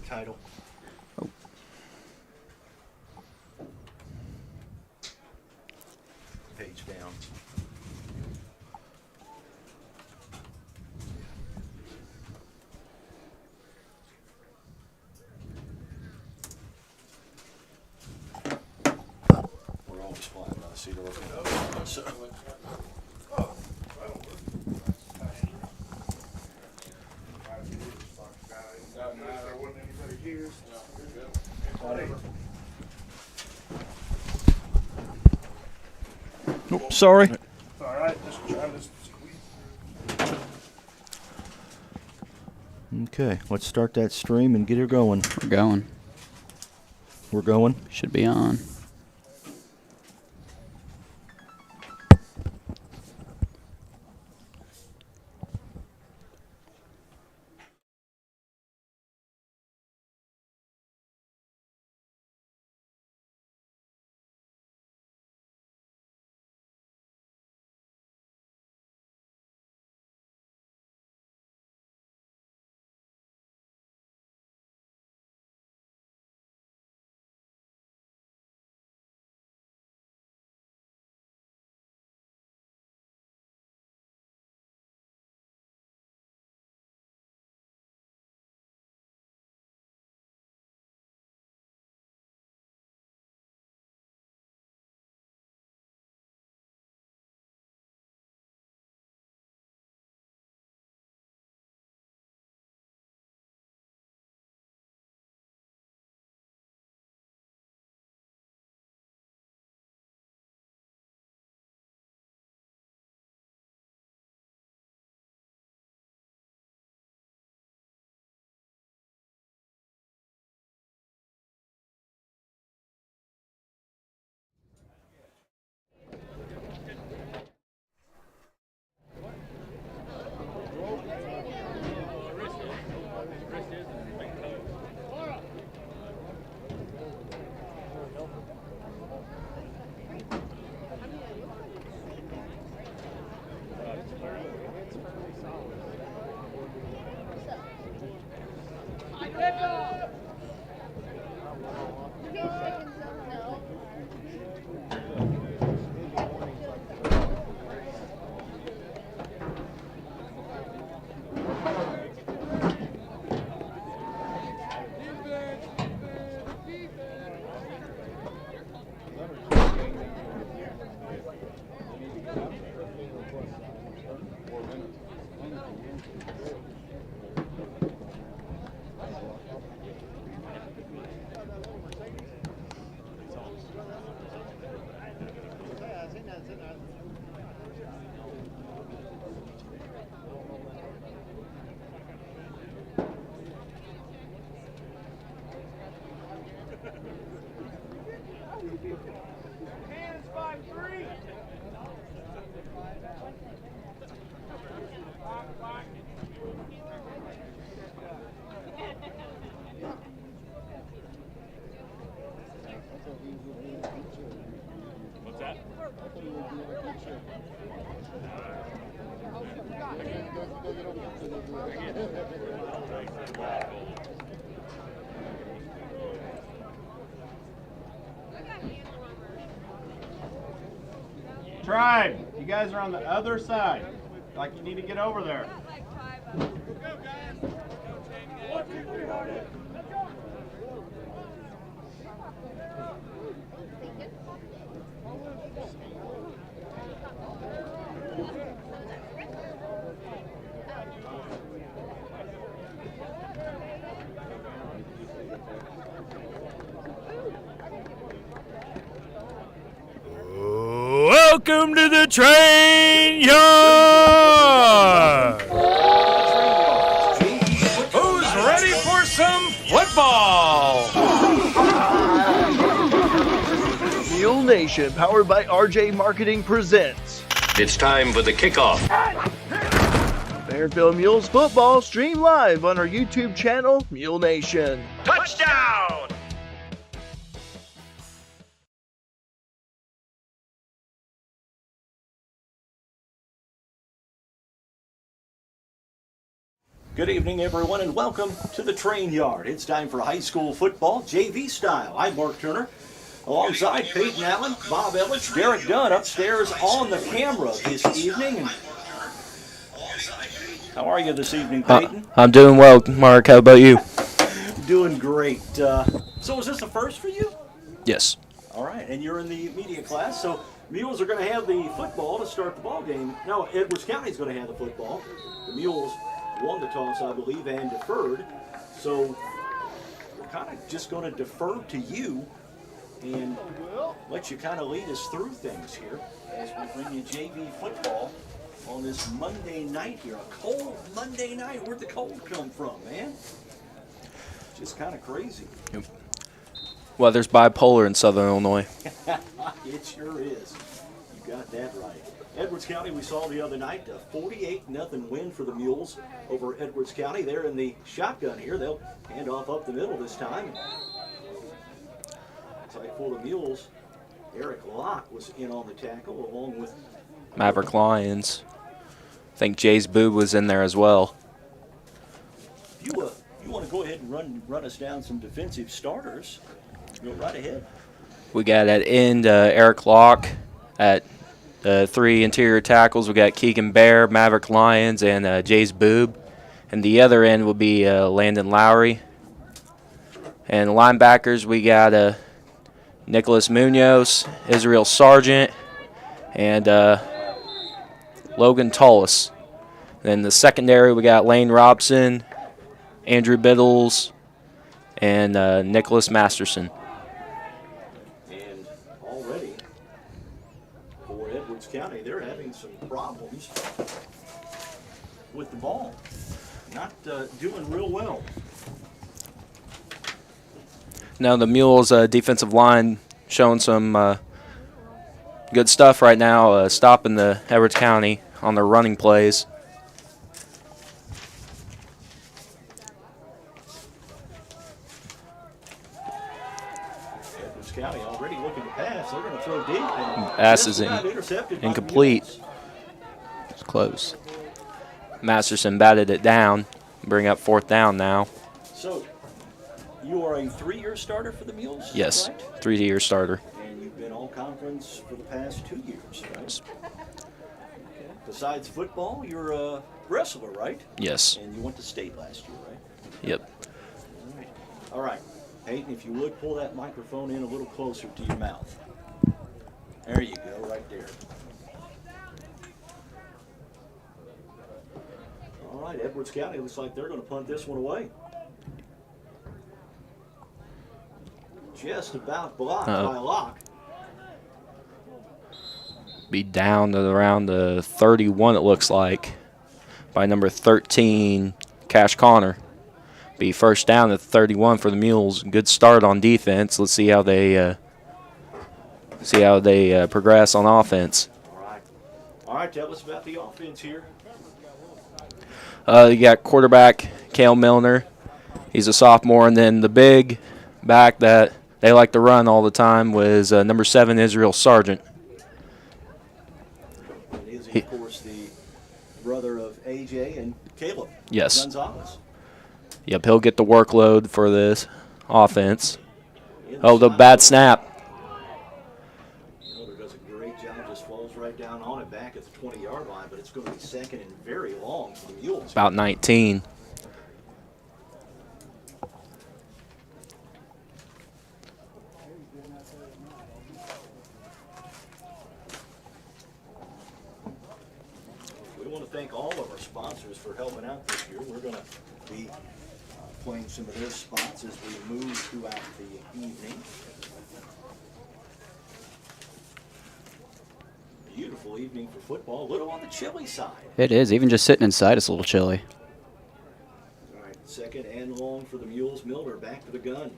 title. Oh. Page down. We're always flying by the seat of our pants. So. Nope, sorry. All right, just trying to squeeze. Okay, let's start that stream and get her going. We're going. We're going. Should be on. What's that? Tribe, you guys are on the other side. Like you need to get over there. Welcome to the train yard! Who's ready for some football? Mule Nation, powered by RJ Marketing, presents It's time for the kickoff. Fairfield Mules football, stream live on our YouTube channel, Mule Nation. Touchdown! Good evening, everyone, and welcome to the Train Yard. It's time for high school football, JV style. I'm Mark Turner, alongside Peyton Allen, Bob Ellis, Derek Dunn upstairs on the camera this evening. And how are you this evening, Peyton? I'm doing well, Mark. How about you? Doing great. So is this the first for you? Yes. All right, and you're in the media class, so Mules are going to have the football to start the ball game. No, Edwards County's going to have the football. The Mules won the toss, I believe, and deferred. So we're kind of just going to defer to you and let you kind of lead us through things here as we bring you JV football on this Monday night here. A cold Monday night. Where'd the cold come from, man? Just kind of crazy. Yep. Weather's bipolar in Southern Illinois. It sure is. You got that right. Edwards County, we saw the other night, a 48-0 win for the Mules over Edwards County. They're in the shotgun here. They'll hand off up the middle this time. Looks like for the Mules, Eric Locke was in on the tackle along with Maverick Lions. I think Jay's Boob was in there as well. You want to go ahead and run us down some defensive starters? Go right ahead. We got at end Eric Locke. At 3 interior tackles, we got Keegan Bear, Maverick Lions, and Jay's Boob. And the other end will be Landon Lowry. And linebackers, we got Nicholas Munoz, Israel Sargent, and Logan Tullis. Then the secondary, we got Lane Robson, Andrew Biddles, and Nicholas Masterson. And already for Edwards County, they're having some problems with the ball. Not doing real well. Now the Mules defensive line showing some good stuff right now, stopping the Edwards County on their running plays. Edwards County already looking to pass. They're going to throw deep. And Pass is intercepted by the incomplete. Mules. It's close. Masterson batted it down. Bring up 4th down now. So, you are a 3-year starter for the Mules? Yes, Right? 3-year starter. And you've been all conference for the past 2 years, right? Okay. Besides football, you're a wrestler, right? Yes. And you went to state last year, right? Yep. All right. All right. Peyton, if you would pull that microphone in a little closer to your mouth. There you go, right there. All right, Edwards County looks like they're going to punt this one away. Just about blocked by Locke. Be down to around the 31, it looks like, by number 13, Cash Connor. Be first down at 31 for the Mules. Good start on defense. Let's see how they progress on offense. All right. All right, tell us about the offense here. You got quarterback Cale Milner. He's a sophomore, and then the big back that they like to run all the time was number 7, Israel Sargent. And is he, of course, the brother of AJ and Caleb Yes. Gonzalez. Yep, he'll get the workload for this offense. Oh, the bad snap. Miller does a great job, just falls right down on it back at the 20-yard line, but it's going to be second and very long for the Mules. About 19. We want to thank all of our sponsors for helping out this year. We're going to be playing some of their spots as we move throughout the evening. Beautiful evening for football, a little on the chilly side. It is. Even just sitting inside, it's a little chilly. All right, second and long for the Mules. Miller back to the gun.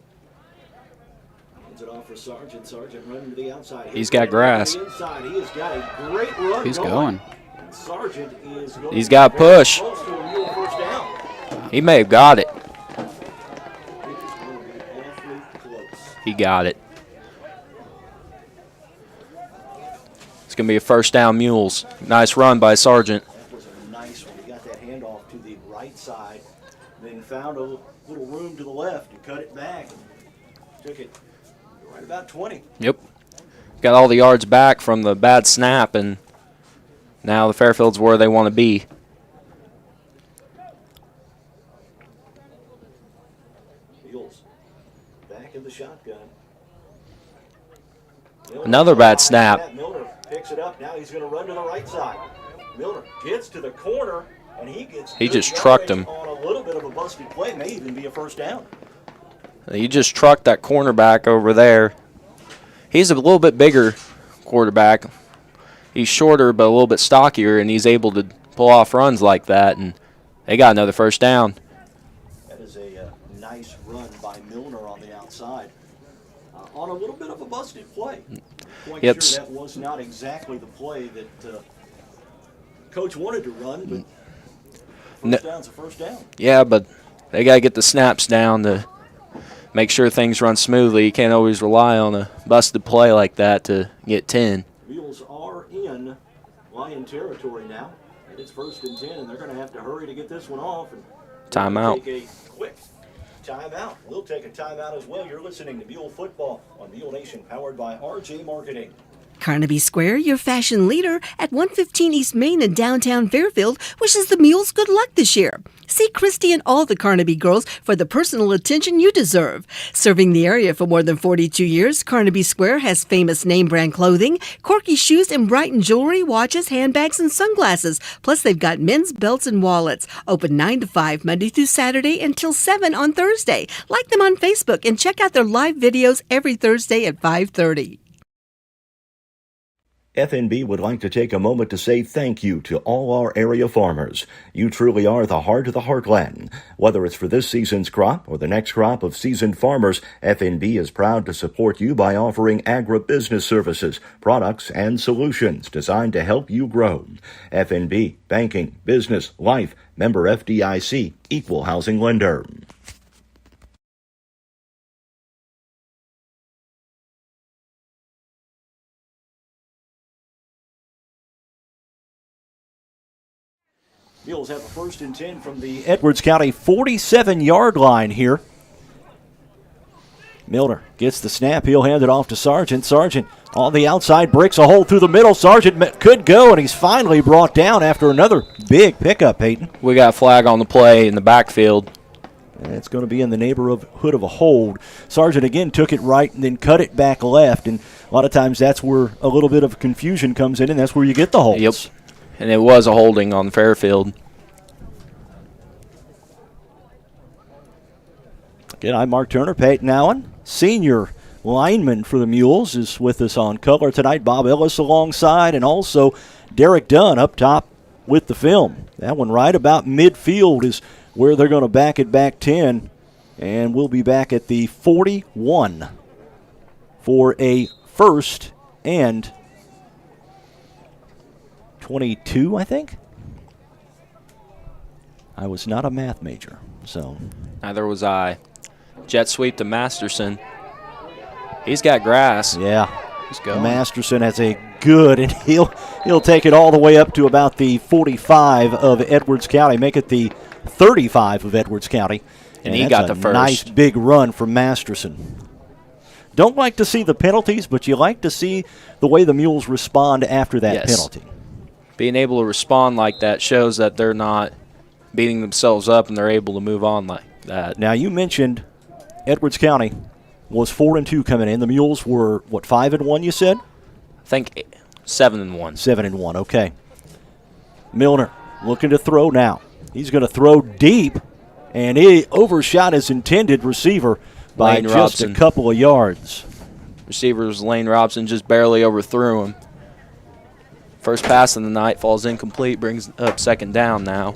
Hands it off for Sargent. Sargent running to the outside. He's got grass. Inside. He has got a great run. He's going. And Sargent is going. He's got push. Close to a Mule first down. He may have got it. It is going to be awfully close. He got it. It's going to be a first down, Mules. Nice run by Sargent. That was a nice one. He got that handoff to the right side. found a little room to the left and cut it back. Took it right about 20. Yep. Got all the yards back from the bad snap, and now the Fairfield's where they want to be. Mules back in the shotgun. Another bad snap. Milner picks it up. Now he's going to run to the right side. Milner gets to the corner, and he just trucked him. On a little bit of a busted play. May even be a first down. He just trucked that cornerback over there. He's a little bit bigger quarterback. He's shorter but a little bit stockier, and he's able to pull off runs like that, and they got another first down. That is a nice run by Milner on the outside. On a little bit of a busted play. Quite Yep. sure that was not exactly the play that Coach wanted to run, but first down's a first down. Yeah, but they got to get the snaps down to make sure things run smoothly. You can't always rely on a busted play like that to get 10. Mules are in Lion territory now, and it's 1st and 10, and they're going to have to hurry to get this one off. And Timeout. Take a quick timeout. We'll take a timeout as well. You're listening to Mule Football on Mule Nation, powered by RJ Marketing. Carnaby Square, your fashion leader at 115 East Main in downtown Fairfield, wishes the Mules good luck this year. See Christy and all the Carnaby girls for the personal attention you deserve. Serving the area for more than 42 years, Carnaby Square has famous name-brand clothing, quirky shoes, and Brighton jewelry, watches, handbags, and sunglasses. Plus, they've got men's belts and wallets. Open 9 to 5 Monday through Saturday until 7 on Thursday. Like them on Facebook and check out their live videos every Thursday at 5:30. FNB would like to take a moment to say thank you to all our area farmers. You truly are the heart of the heartland. Whether it's for this season's crop or the next crop of seasoned farmers, FNB is proud to support you by offering agribusiness services, products, and solutions designed to help you grow. FNB, banking, business, life, member FDIC, equal housing lender. Mules have a 1st and 10 from the Edwards County 47-yard line here. Milner gets the snap. He'll hand it off to Sargent. Sargent on the outside breaks a hole through the middle. Sargent could go, and he's finally brought down after another big pickup, Peyton. We got a flag on the play in the backfield. And it's going to be in the neighborhood of a hold. Sargent again took it right and then cut it back left, and a lot of times that's where a little bit of confusion comes in, and that's where you get the holds. Yep. And it was a holding on Fairfield. Again, I'm Mark Turner. Peyton Allen, senior lineman for the Mules, is with us on color tonight. Bob Ellis alongside, and also Derek Dunn up top with the film. That one right about midfield is where they're going to back it back 10, and we'll be back at the 41 for a 1st and 22, I think. I was not a math major, so. Neither was I. Jet sweep to Masterson. He's got grass. Yeah. He's going. Masterson has a good, and he'll take it all the way up to about the 45 of Edwards County, make it the 35 of Edwards County. And he got the first. Nice big run from Masterson. Don't like to see the penalties, but you like to see the way the Mules respond after that penalty. Being able to respond like that shows that they're not beating themselves up and they're able to move on like that. Now, you mentioned Edwards County was 4-2 coming in. The Mules were, what, 5-1, you said? I think 7-1. 7-1, okay. Milner looking to throw now. He's going to throw deep, and he overshot his intended receiver by Lane just Robson. a couple of yards. Receivers Lane Robson just barely overthrew him. First pass of the night falls incomplete, brings up 2nd down now.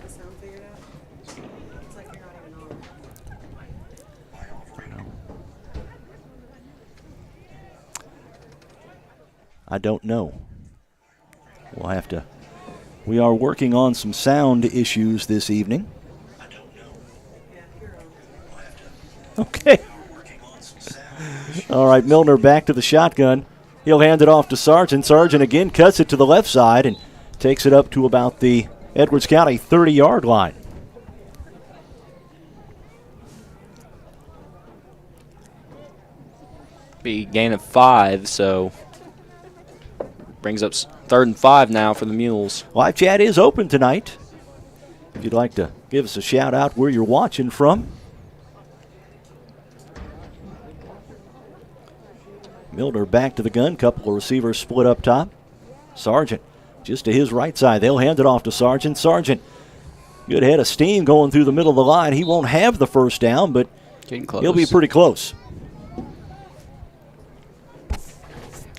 I don't know. We'll have to. We are working on some sound issues this evening. I don't know. Okay. All right, Milner back to the shotgun. He'll hand it off to Sargent. Sargent again cuts it to the left side and takes it up to about the Edwards County 30-yard line. Be gain of 5, so brings up 3rd and 5 now for the Mules. Live chat is open tonight. If you'd like to give us a shout out where you're watching from. Milner back to the gun. Couple of receivers split up top. Sargent just to his right side. They'll hand it off to Sargent. Sargent, good head of steam going through the middle of the line. He won't have the first down, but he'll be pretty close.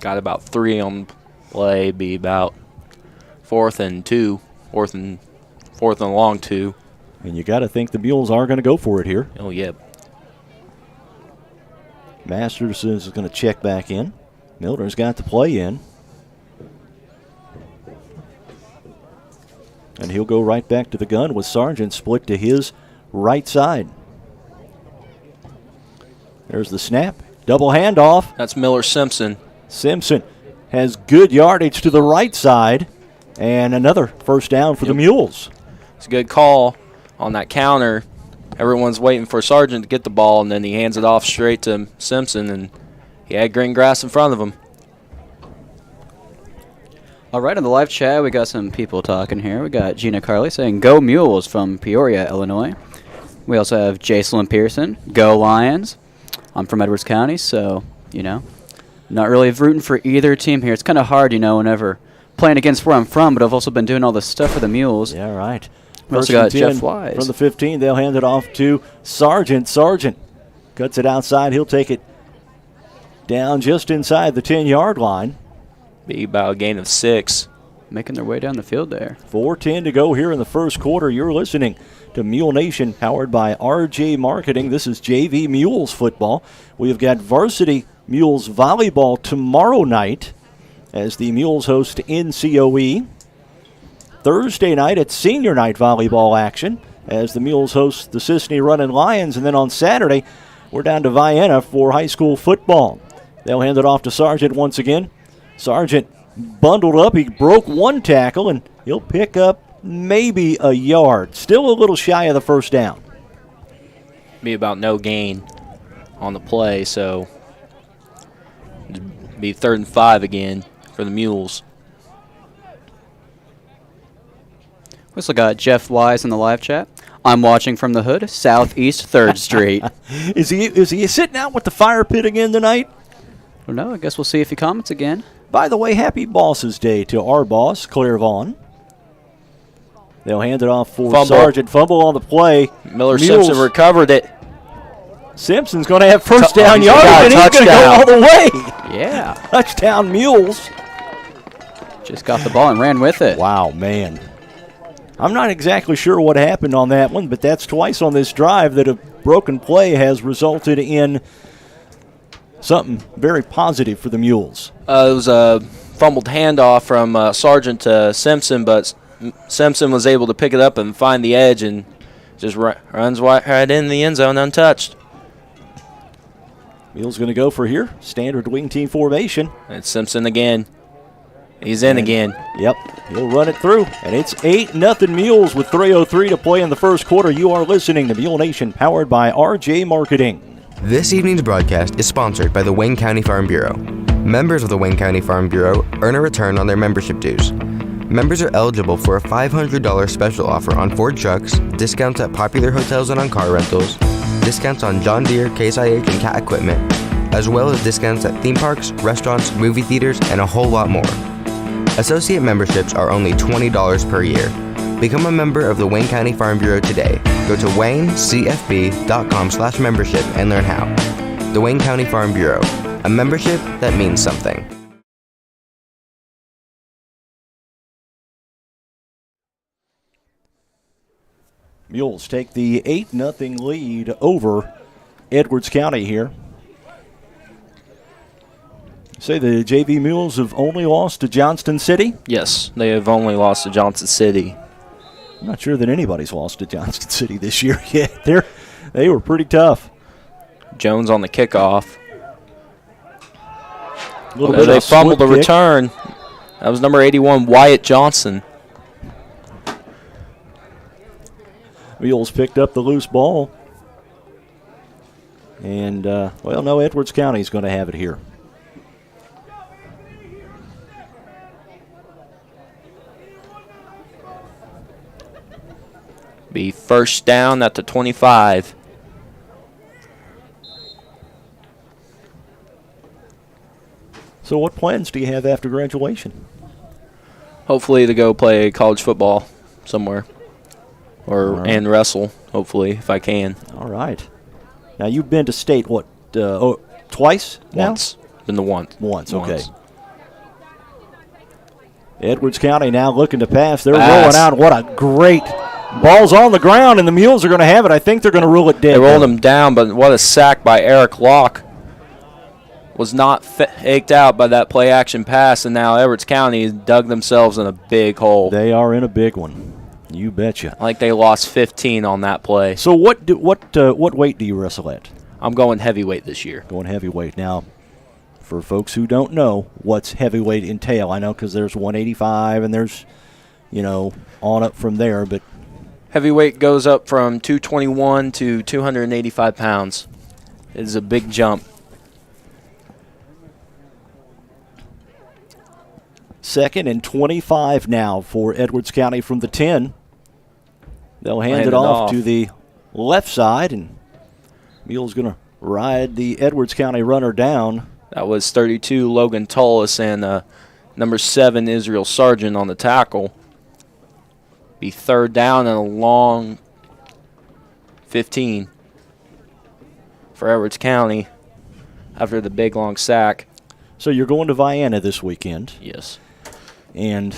Got about 3 on play. Be about 4th and 2. 4th and long 2. And you got to think the Mules are going to go for it here. Oh, yeah. Masters is going to check back in. Milner's got the play in. And he'll go right back to the gun with Sargent split to his right side. There's the snap. Double handoff. That's Miller Simpson. Simpson has good yardage to the right side. And another first down for the Mules. It's a good call on that counter. Everyone's waiting for Sargent to get the ball, and then he hands it off straight to Simpson, and he had green grass in front of him. All right, on the live chat, we got some people talking here. We got Gina Carley saying, "Go Mules" from Peoria, Illinois. We also have Jacelyn Pearson, "Go Lions." I'm from Edwards County, so, not really rooting for either team here. It's kind of hard, whenever playing against where I'm from, but I've also been doing all this stuff for the Mules. Yeah, right. We also got Jeff Wise. From the 15, they'll hand it off to Sargent. Sargent cuts it outside. He'll take it down just inside the 10-yard line. Be about a gain of 6. Making their way down the field there. 4:10 to go here in the first quarter. You're listening to Mule Nation, powered by RJ Marketing. This is JV Mules football. We've got varsity Mules volleyball tomorrow night as the Mules host NCOE. Thursday night at senior night volleyball action as the Mules host the Sisney Running Lions. And then on Saturday, we're down to Vienna for high school football. They'll hand it off to Sargent once again. Sargent bundled up. He broke one tackle, and he'll pick up maybe a yard. Still a little shy of the first down. Be about no gain on the play, so be 3rd and 5 again for the Mules. We also got Jeff Wise in the live chat. I'm watching from the hood, Southeast 3rd Street. Is he sitting out with the fire pit again tonight? I don't know. I guess we'll see if he comments again. By the way, happy Bosses Day to our boss, Claire Vaughn. They'll hand it off for Sargent. Fumble on the play. Miller Simpson recovered it. Simpson's going to have first down yardage, and he's going to go all the way. Yeah. Touchdown Mules. Just got the ball and ran with it. Wow, man. I'm not exactly sure what happened on that one, but that's twice on this drive that a broken play has resulted in something very positive for the Mules. It was a fumbled handoff from Sargent to Simpson, but Simpson was able to pick it up and find the edge and just runs right in the end zone untouched. Mules going to go for here. Standard wing team formation. It's Simpson again. He's in again. Yep, he'll run it through. And it's 8-0 Mules with 3:03 to play in the first quarter. You are listening to Mule Nation, powered by RJ Marketing. This evening's broadcast is sponsored by the Wayne County Farm Bureau. Members of the Wayne County Farm Bureau earn a return on their membership dues. Members are eligible for a $500 special offer on Ford trucks, discounts at popular hotels and on car rentals, discounts on John Deere, Case IH, and Cat equipment, as well as discounts at theme parks, restaurants, movie theaters, and a whole lot more. Associate memberships are only $20 per year. Become a member of the Wayne County Farm Bureau today. Go to waynecfb.com/membership and learn how. The Wayne County Farm Bureau, a membership that means something. Mules take the 8-0 lead over Edwards County here. Say the JV Mules have only lost to Johnston City? Yes, they have only lost to Johnson City. I'm not sure that anybody's lost to Johnston City this year yet. They were pretty tough. Jones on the kickoff. They fumbled the return. That was number 81, Wyatt Johnson. Mules picked up the loose ball. And, well, no, Edwards County is going to have it here. Be first down at the 25. So what plans do you have after graduation? Hopefully to go play college football somewhere. And wrestle, hopefully, if I can. All right. Now, you've been to state, what, twice now? Once. Been to once. Once, okay. Edwards County now looking to pass. They're rolling out. What a great ball's on the ground, and the Mules are going to have it. I think they're going to rule it dead. They rolled him down, but what a sack by Eric Locke. Was not faked out by that play-action pass, and now Edwards County dug themselves in a big hole. They are in a big one. You betcha. Like they lost 15 on that play. So what weight do you wrestle at? I'm going heavyweight this year. Going heavyweight. Now, for folks who don't know, what's heavyweight entail? I know because there's 185 and there's, on up from there, but heavyweight goes up from 221 to 285 pounds. It is a big jump. Second and 25 now for Edwards County from the 10. They'll hand it off to the left side, and Mule's going to ride the Edwards County runner down. That was 32 Logan Tullis and number 7 Israel Sargent on the tackle. Be third down and a long 15 for Edwards County after the big long sack. So you're going to Vienna this weekend. Yes. And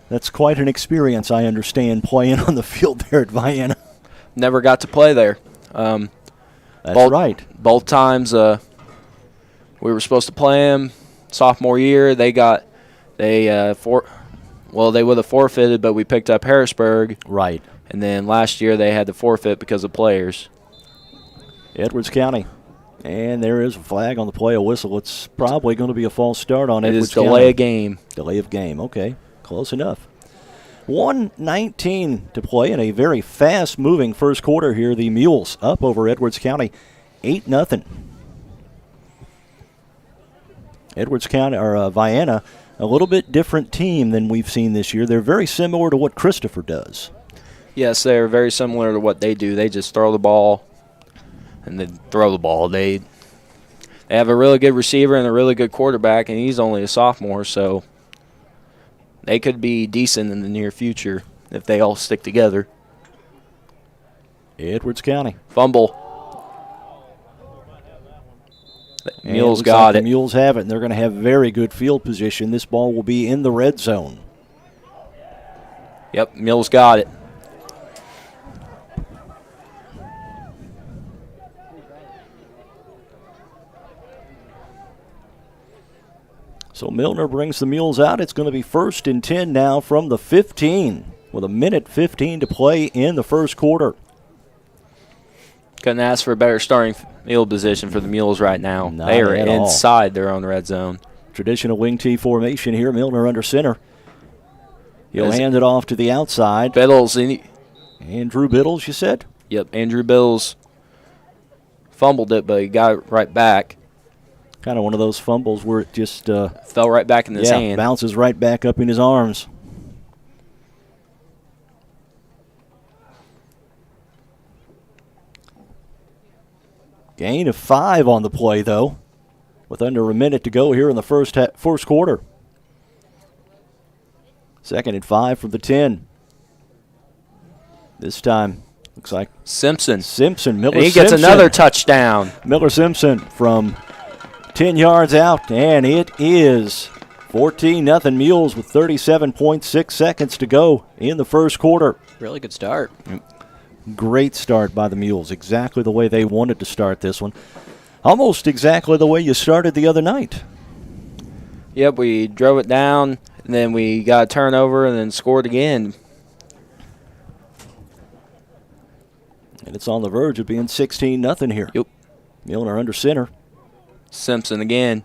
that's quite an experience, I understand, playing on the field there at Vienna. Never got to play there. That's right. Both times we were supposed to play them sophomore year. They would have forfeited, but we picked up Harrisburg. Right. And then last year they had to forfeit because of players. Edwards County. And there is a flag on the play, a whistle. It's probably going to be a false start on Edwards County. It is delay of game. Delay of game. Okay, close enough. 1:19 to play in a very fast-moving first quarter here. The Mules up over Edwards County, 8-0. Edwards County or Vienna, a little bit different team than we've seen this year. They're very similar to what Christopher does. Yes, they're very similar to what they do. They just throw the ball. And then throw the ball. They have a really good receiver and a really good quarterback, and he's only a sophomore, so they could be decent in the near future if they all stick together. Edwards County. Fumble. Mules got it. The Mules have it, and they're going to have very good field position. This ball will be in the red zone. Yep, Mules got it. So Milner brings the Mules out. It's going to be 1st and 10 now from the 15 with 1:15 to play in the first quarter. Couldn't ask for a better starting field position for the Mules right now. Not they are at all. inside their own red zone. Traditional wing T formation here. Milner under center. He'll hand it off to the outside. Biddles. Andrew Biddles, you said? Yep, Andrew Biddles fumbled it, but he got it right back. Kind of one of those fumbles where it just fell right back in his hand. Bounces right back up in his arms. Gain of 5 on the play, though, with under a minute to go here in the first quarter. 2nd and 5 from the 10. This time, looks like Simpson. Miller and he gets another touchdown. Miller Simpson from 10 yards out, and it is 14-0 Mules with 37.6 seconds to go in the first quarter. Really good start. Great start by the Mules, exactly the way they wanted to start this one. Almost exactly the way you started the other night. Yep, we drove it down, and then we got a turnover and then scored again. And it's on the verge of being 16-0 here. Yep. Milner under center. Simpson again.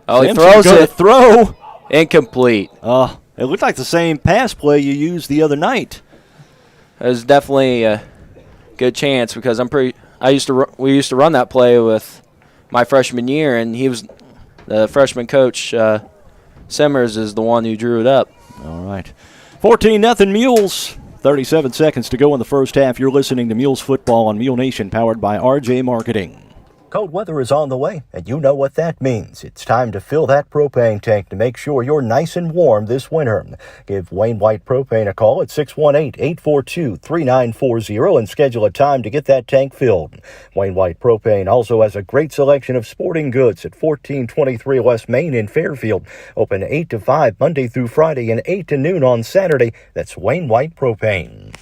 Oh, Simpson he throws it. Throw. Incomplete. It looked like the same pass play you used the other night. There's definitely a good chance because I'm pretty we used to run that play with my freshman year, and he was the freshman coach. Simmers is the one who drew it up. All right. 14-0 Mules. 37 seconds to go in the first half. You're listening to Mules Football on Mule Nation, powered by RJ Marketing. Cold weather is on the way, and you know what that means. It's time to fill that propane tank to make sure you're nice and warm this winter. Give Wayne White Propane a call at 618-842-3940 and schedule a time to get that tank filled. Wayne White Propane also has a great selection of sporting goods at 1423 West Main in Fairfield. Open 8 to 5 Monday through Friday and 8 to noon on Saturday. That's Wayne White Propane.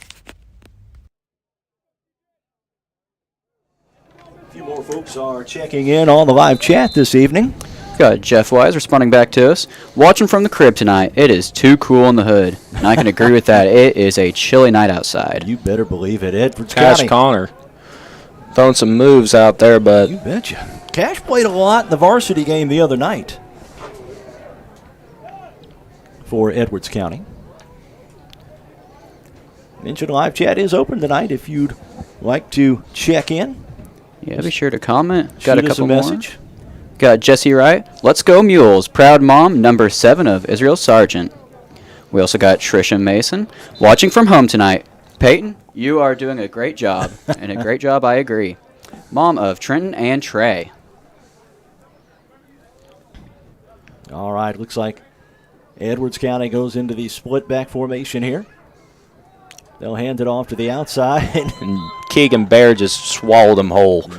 A few more folks are checking in on the live chat this evening. Got Jeff Wise responding back to us. Watching from the crib tonight. It is too cool in the hood. And I can agree with that. It is a chilly night outside. You better believe it. Edwards Cash County. Connor throwing some moves out there, but You betcha. Cash played a lot in the varsity game the other night for Edwards County. Mention live chat is open tonight if you'd like to check in. Yeah, be sure to comment. Shoot Got a us couple message. more. Got Jesse Wright. Let's go Mules. Proud mom, number 7 of Israel Sargent. We also got Trisha Mason. Watching from home tonight. Peyton, you are doing a great job. And a great job, I agree. Mom of Trenton and Trey. All right, looks like Edwards County goes into the split back formation here. They'll hand it off to the outside. and Keegan Bear just swallowed him whole.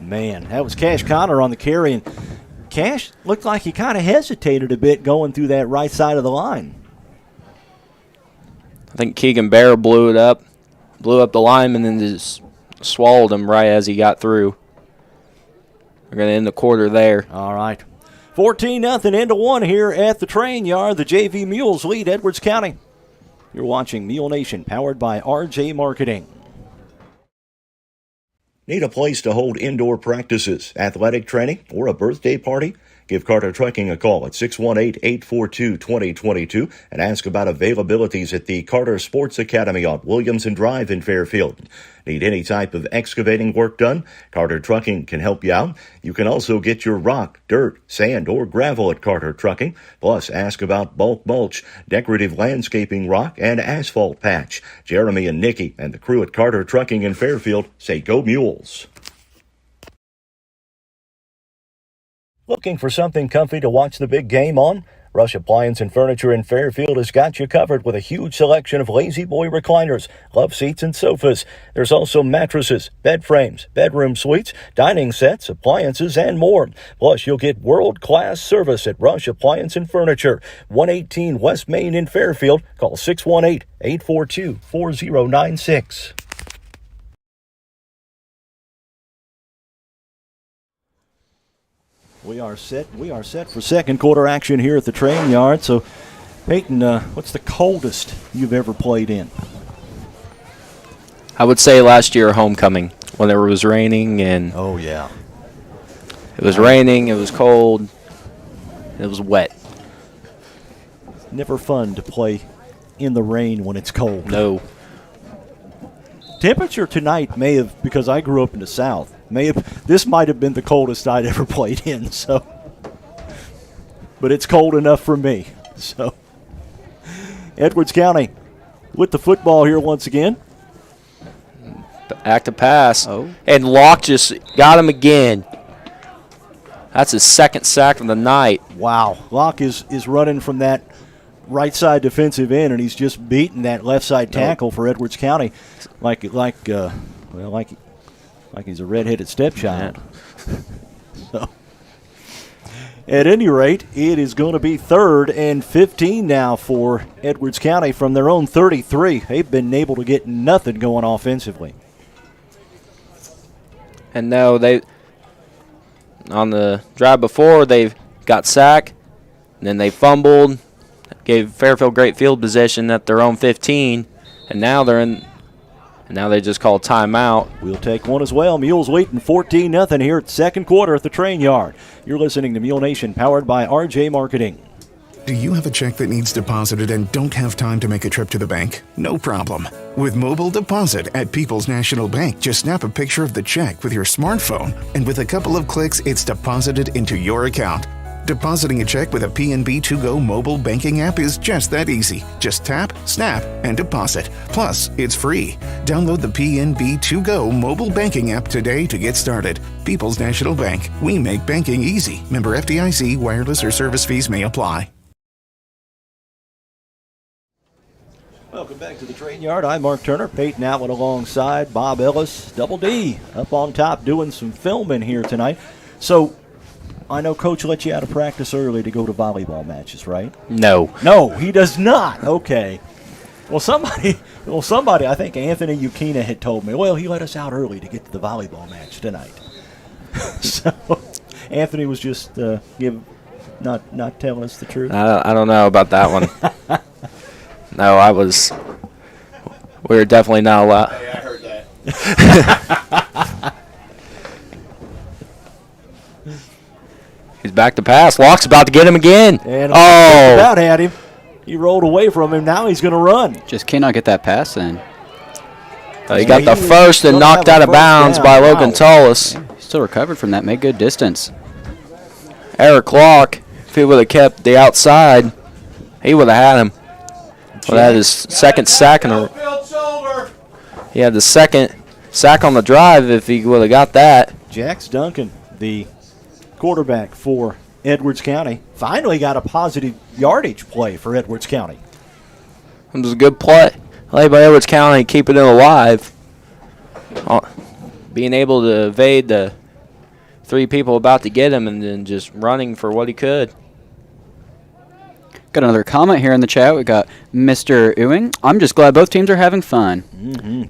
Man, that was Cash Connor on the carry, and Cash looked like he kind of hesitated a bit going through that right side of the line. I think Keegan Bear blew up the lineman, and just swallowed him right as he got through. We're going to end the quarter there. All right. 14-0 into 1 here at the train yard. The JV Mules lead Edwards County. You're watching Mule Nation, powered by RJ Marketing. Need a place to hold indoor practices, athletic training, or a birthday party? Give Carter Trucking a call at 618-842-2022 and ask about availabilities at the Carter Sports Academy on Williamson Drive in Fairfield. Need any type of excavating work done? Carter Trucking can help you out. You can also get your rock, dirt, sand, or gravel at Carter Trucking. Plus, ask about bulk mulch, decorative landscaping rock, and asphalt patch. Jeremy and Nikki and the crew at Carter Trucking in Fairfield say go Mules. Looking for something comfy to watch the big game on? Rush Appliance and Furniture in Fairfield has got you covered with a huge selection of Lazy Boy recliners, love seats, and sofas. There's also mattresses, bed frames, bedroom suites, dining sets, appliances, and more. Plus, you'll get world-class service at Rush Appliance and Furniture, 118 West Main in Fairfield. Call 618-842-4096. We are set for second quarter action here at the train yard. So, Peyton, what's the coldest you've ever played in? I would say last year homecoming when it was raining, and Oh, yeah. it was raining, it was cold, it was wet. Never fun to play in the rain when it's cold. No. Temperature tonight may have, because I grew up in the South, this might have been the coldest I'd ever played in. So, but it's cold enough for me. So, Edwards County with the football here once again. Active pass. Oh. And Locke just got him again. That's his second sack of the night. Wow, Locke is running from that right side defensive end, and he's just beating that left side tackle for Edwards County, like he's a red-headed stepchild. So, at any rate, it is going to be 3rd and 15 now for Edwards County from their own 33. They've been able to get nothing going offensively. And no, on the drive before, they've got sacked, and then they fumbled, gave Fairfield great field position at their own 15, and now they just call timeout. We'll take one as well. Mules leading 14-0 here at second quarter at the train yard. You're listening to Mule Nation, powered by RJ Marketing. Do you have a check that needs deposited and don't have time to make a trip to the bank? No problem. With Mobile Deposit at People's National Bank, just snap a picture of the check with your smartphone, and with a couple of clicks, it's deposited into your account. Depositing a check with a PNB To-Go mobile banking app is just that easy. Just tap, snap, and deposit. Plus, it's free. Download the PNB To-Go mobile banking app today to get started. People's National Bank. We make banking easy. Member FDIC. Wireless or service fees may apply. Welcome back to the Train Yard. I'm Mark Turner. Peyton Atwood alongside Bob Ellis. Double D up on top doing some filming here tonight. So I know Coach let you out of practice early to go to volleyball matches, right? No. No, he does not. Okay. Well, somebody, I think Anthony Ukina had told me, well, he let us out early to get to the volleyball match tonight. So Anthony was just not telling us the truth. I don't know about that one. No, we were definitely not allowed. Hey, I heard that. He's back to pass. Locke's about to get him again. And oh! About had him. He rolled away from him. Now he's going to run. Just cannot get that pass in. He got the first and knocked out of bounds by Logan Tullis. Yeah, he still recovered from that. Made good distance. Eric Locke, if he would have kept the outside, he would have had him. Well, that is second sack in a. He had the second sack on the drive if he would have got that. Jax Duncan, the quarterback for Edwards County, finally got a positive yardage play for Edwards County. It was a good play by Edwards County, keeping it alive. Being able to evade the three people about to get him and then just running for what he could. Got another comment here in the chat. We got Mr. Ewing. I'm just glad both teams are having fun.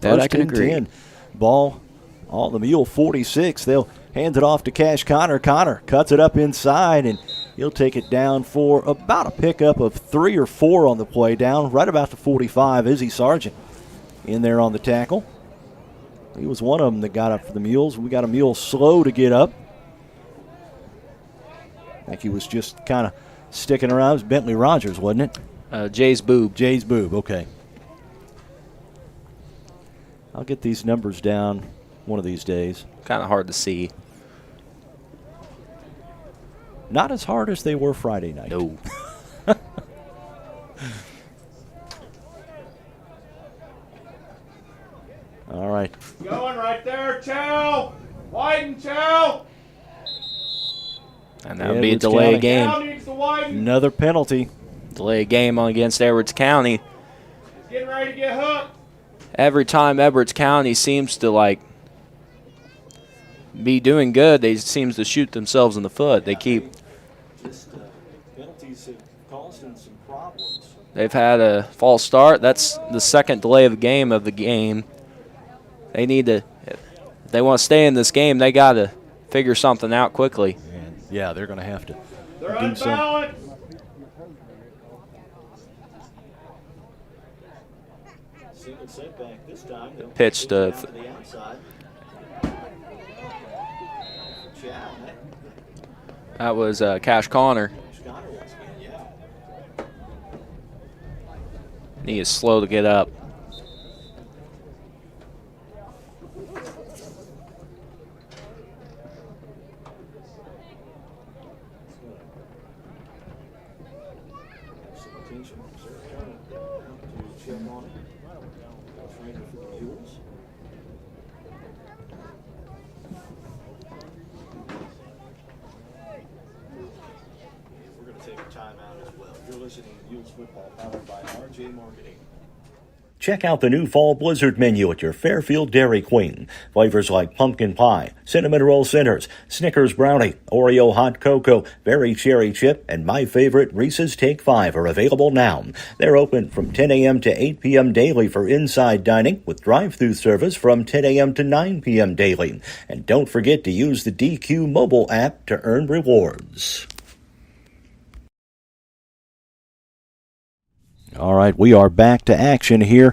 That I can agree. 10. Ball on the Mule 46. They'll hand it off to Cash Connor. Connor cuts it up inside, and he'll take it down for about a pickup of 3 or 4 on the play down, right about the 45. Izzy Sargent in there on the tackle. He was one of them that got up for the Mules. We got a Mule slow to get up. I think he was just kind of sticking around. It was Bentley Rogers, wasn't it? Jay's Boob. Jay's Boob, okay. I'll get these numbers down one of these days. Kind of hard to see. Not as hard as they were Friday night. No. All right. Going right there, Chow. Widen, Chow. And that would be a delay of game. Chow needs to widen. Another penalty. Delay of game against Edwards County. He's getting ready to get hooked. Every time Edwards County seems to be doing good, they seems to shoot themselves in the foot. They keep. Just penalties have caused them some problems. They've had a false start. That's the second delay of the game. They need to. If they want to stay in this game, they got to figure something out quickly. And yeah, they're going to have to They're do something. unbalanced. Single setback this time. They'll Pitched the outside. That was Cash Connor. He is slow to get up. Check out the new Fall Blizzard menu at your Fairfield Dairy Queen. Flavors like pumpkin pie, cinnamon roll centers, Snickers brownie, Oreo hot cocoa, berry cherry chip, and my favorite Reese's Take 5 are available now. They're open from 10 a.m. to 8 p.m. daily for inside dining with drive-through service from 10 a.m. to 9 p.m. daily. And don't forget to use the DQ mobile app to earn rewards. All right, we are back to action here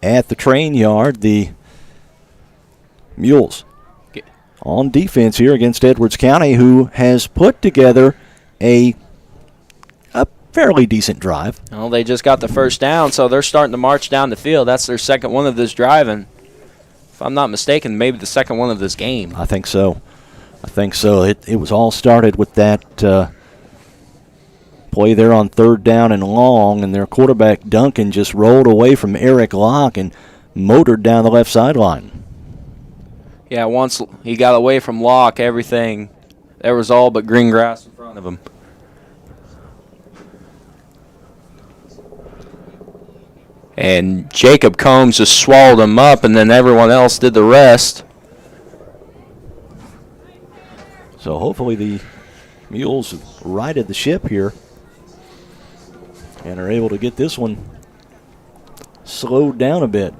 at the train yard. The Mules on defense here against Edwards County, who has put together a fairly decent drive. Well, they just got the first down, so they're starting to march down the field. That's their second one of this drive, and if I'm not mistaken, maybe the second one of this game. I think so. It was all started with that play there on 3rd down and long, and their quarterback Duncan just rolled away from Eric Locke and motored down the left sideline. Yeah, once he got away from Locke, everything, there was all but green grass in front of him. And Jacob Combs just swallowed him up, and then everyone else did the rest. So hopefully the Mules righted the ship here and are able to get this one slowed down a bit,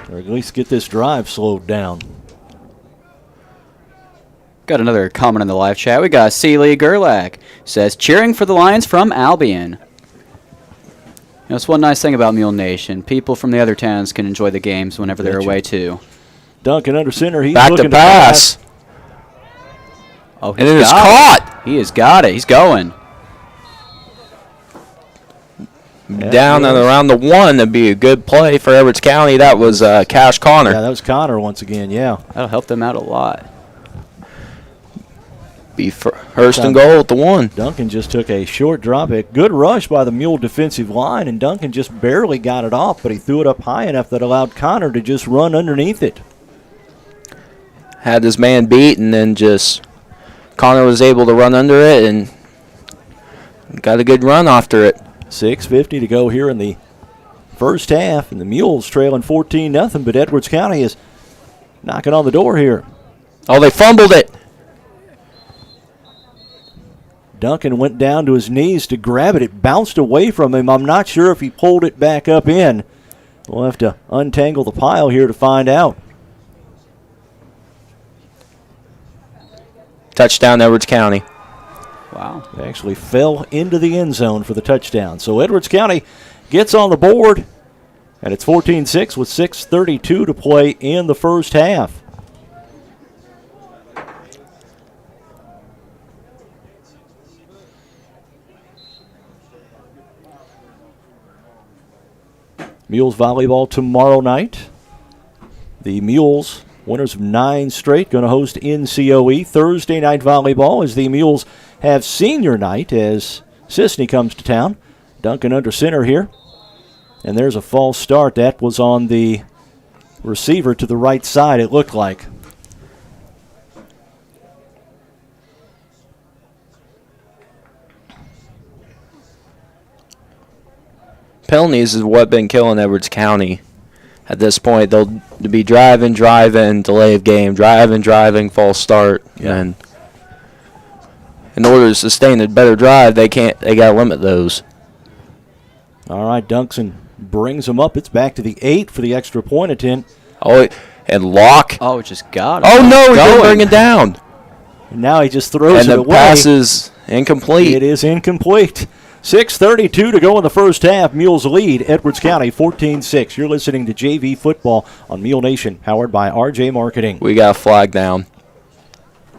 or at least get this drive slowed down. Got another comment in the live chat. We got Celie Gerlach. Says, cheering for the Lions from Albion. You know, it's one nice thing about Mule Nation. People from the other towns can enjoy the games whenever they're away, too. Duncan under center. He's back looking to pass. Oh, and it is caught. He has got it. He's going. Down and around the 1. That'd be a good play for Edwards County. That was Cash Connor. Yeah, that was Connor once again, yeah. That'll help them out a lot. Be first and goal at the 1. Duncan just took a short drop. A good rush by the Mule defensive line, and Duncan just barely got it off, but he threw it up high enough that allowed Connor to just run underneath it. Had his man beat, and then just Connor was able to run under it and got a good run after it. 6:50 to go here in the first half, and the Mules trailing 14-0, but Edwards County is knocking on the door here. Oh, they fumbled it. Duncan went down to his knees to grab it. It bounced away from him. I'm not sure if he pulled it back up in. We'll have to untangle the pile here to find out. Touchdown, Edwards County. Wow. It actually fell into the end zone for the touchdown. So Edwards County gets on the board, and it's 14-6 with 6:32 to play in the first half. Mules volleyball tomorrow night. The Mules, winners of 9 straight, going to host NCOE. Thursday night volleyball as the Mules have senior night as Sisney comes to town. Duncan under center here. And there's a false start. That was on the receiver to the right side, it looked like. Penalties is what been killing Edwards County. At this point, they'll be driving, delay of game, driving, false start. Yeah. And in order to sustain a better drive, they got to limit those. All right, Duncan brings them up. It's back to the 8 for the extra point attempt. Oh, and Locke. Oh, just got it. Oh, no, he didn't bring it down. And now he just throws it away. And the pass is incomplete. It is incomplete. 6:32 to go in the first half. Mules lead Edwards County 14-6. You're listening to JV Football on Mule Nation, powered by RJ Marketing. We got a flag down.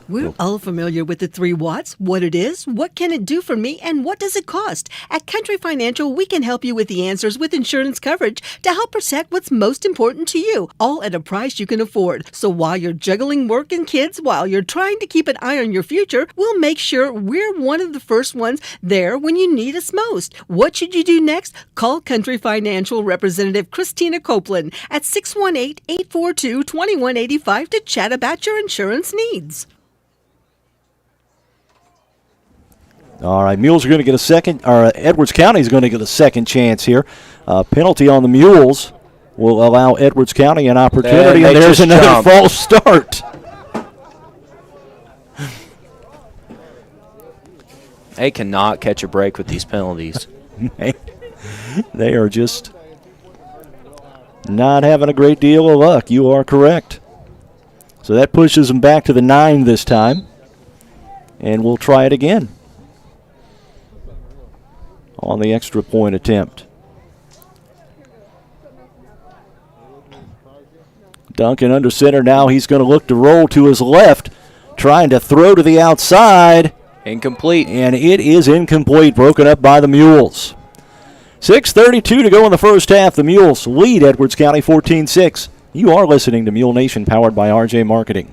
We're all familiar with the 3 watts, what it is, what can it do for me, and what does it cost. At Country Financial, we can help you with the answers with insurance coverage to help protect what's most important to you, all at a price you can afford. So while you're juggling work and kids, while you're trying to keep an eye on your future, we'll make sure we're one of the first ones there when you need us most. What should you do next? Call Country Financial Representative Christina Copeland at 618-842-2185 to chat about your insurance needs. All right, Mules are going to get a second, or Edwards County is going to get a second chance here. Penalty on the Mules will allow Edwards County an opportunity, and there's another false start. They cannot catch a break with these penalties. They are just not having a great deal of luck. You are correct. So that pushes them back to the 9 this time, and we'll try it again on the extra point attempt. Duncan under center now. He's going to look to roll to his left, trying to throw to the outside, Incomplete. And it is incomplete, broken up by the Mules. 6:32 to go in the first half. The Mules lead Edwards County 14-6. You are listening to Mule Nation, powered by RJ Marketing.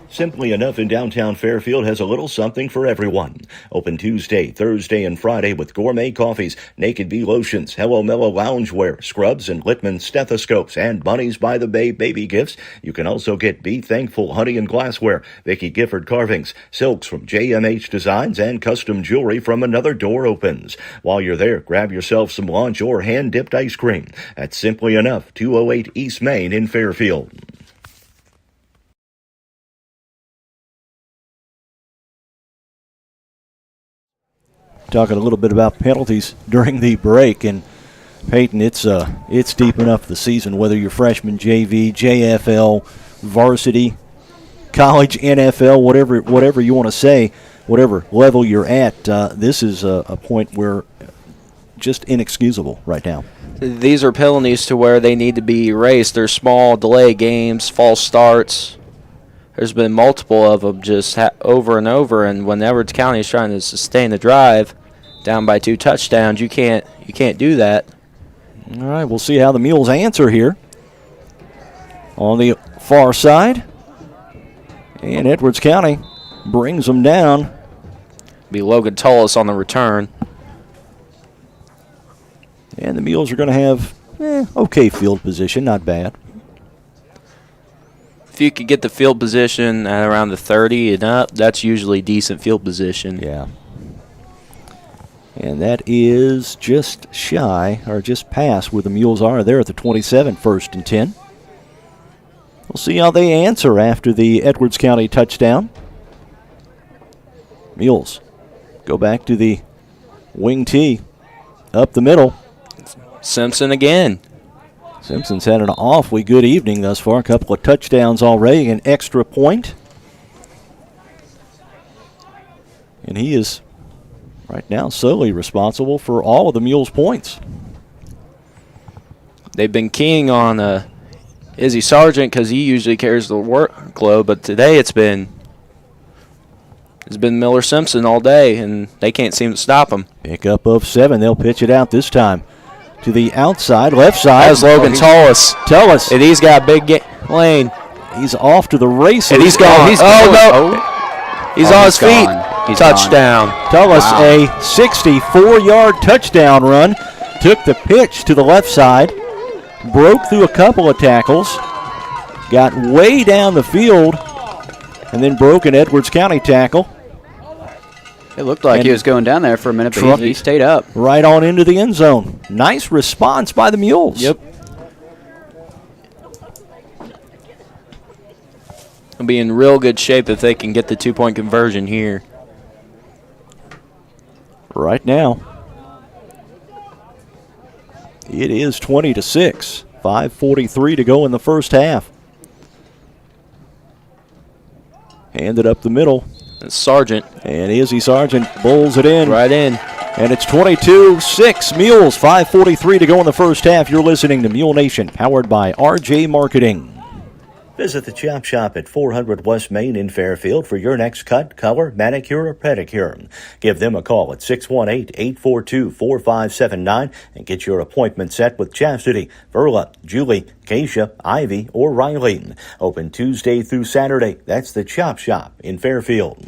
Simply Enough in downtown Fairfield has a little something for everyone. Open Tuesday, Thursday, and Friday with gourmet coffees, Naked Bee lotions, Hello Mellow loungewear, scrubs, and Littman stethoscopes, and Bunnies by the Bay baby gifts. You can also get Be Thankful honey and glassware, Vicky Gifford carvings, silks from JMH Designs, and custom jewelry from Another Door Opens. While you're there, grab yourself some lunch or hand-dipped ice cream at Simply Enough, 208 East Main in Fairfield. Talking a little bit about penalties during the break, and Peyton, it's deep enough the season, whether you're freshman, JV, JFL, varsity, college, NFL, whatever you want to say, whatever level you're at, this is a point where just inexcusable right now. These are penalties to where they need to be erased. They're small delay games, false starts. There's been multiple of them just over and over, and when Edwards County is trying to sustain the drive down by 2 touchdowns, you can't do that. All right, we'll see how the Mules answer here. On the far side, and Edwards County brings them down. Be Logan Tullis on the return. And the Mules are going to have okay field position, not bad. If you could get the field position at around the 30 and up, that's usually decent field position. Yeah. And that is just shy, or just past where the Mules are there at the 27, 1st and 10. We'll see how they answer after the Edwards County touchdown. Mules go back to the wing tee, up the middle. Simpson again. Simpson's had an awfully good evening thus far. A couple of touchdowns already, an extra point. And he is right now solely responsible for all of the Mules' points. They've been keying on Izzy Sargent because he usually carries the workload, but today it's been Miller Simpson all day, and they can't seem to stop him. Pickup of 7. They'll pitch it out this time to the outside, left side. That's Logan Tullis. Tullis. And he's got a big lane. He's off to the races. And he's gone. He's on his feet. He's touchdown. Tullis, a 64-yard touchdown run. Took the pitch to the left side. Broke through a couple of tackles. Got way down the field. And then broke an Edwards County tackle. It looked like he was going down there for a minute, but he stayed up. Right on into the end zone. Nice response by the Mules. Yep. They'll be in real good shape if they can get the 2-point conversion here. Right now, it is 20-6. 5:43 to go in the first half. Handed up the middle. It's Sargent. And Izzy Sargent bowls it in. Right in. And it's 22-6 Mules. 5:43 to go in the first half. You're listening to Mule Nation, powered by RJ Marketing. Visit the Chop Shop at 400 West Main in Fairfield for your next cut, color, manicure, or pedicure. Give them a call at 618-842-4579 and get your appointment set with Chastity, Verla, Julie, Keisha, Ivy, or Riley. Open Tuesday through Saturday. That's the Chop Shop in Fairfield.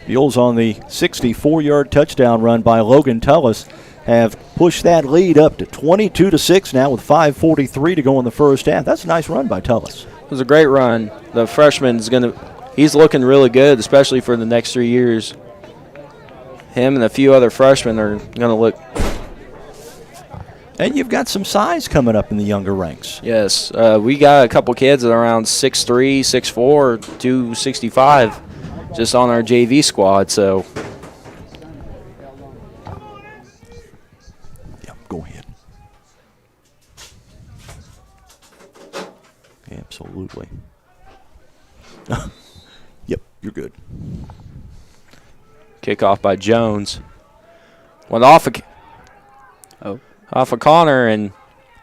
Mules on the 64-yard touchdown run by Logan Tullis have pushed that lead up to 22-6 now with 5:43 to go in the first half. That's a nice run by Tullis. It was a great run. The freshman's he's looking really good, especially for the next 3 years. Him and a few other freshmen are going to look. And you've got some size coming up in the younger ranks. Yes, we got a couple kids at around 6'3", 6'4", 265 just on our JV squad, so. Go ahead. Absolutely. Yep, you're good. Kickoff by Jones. Went off of Connor, and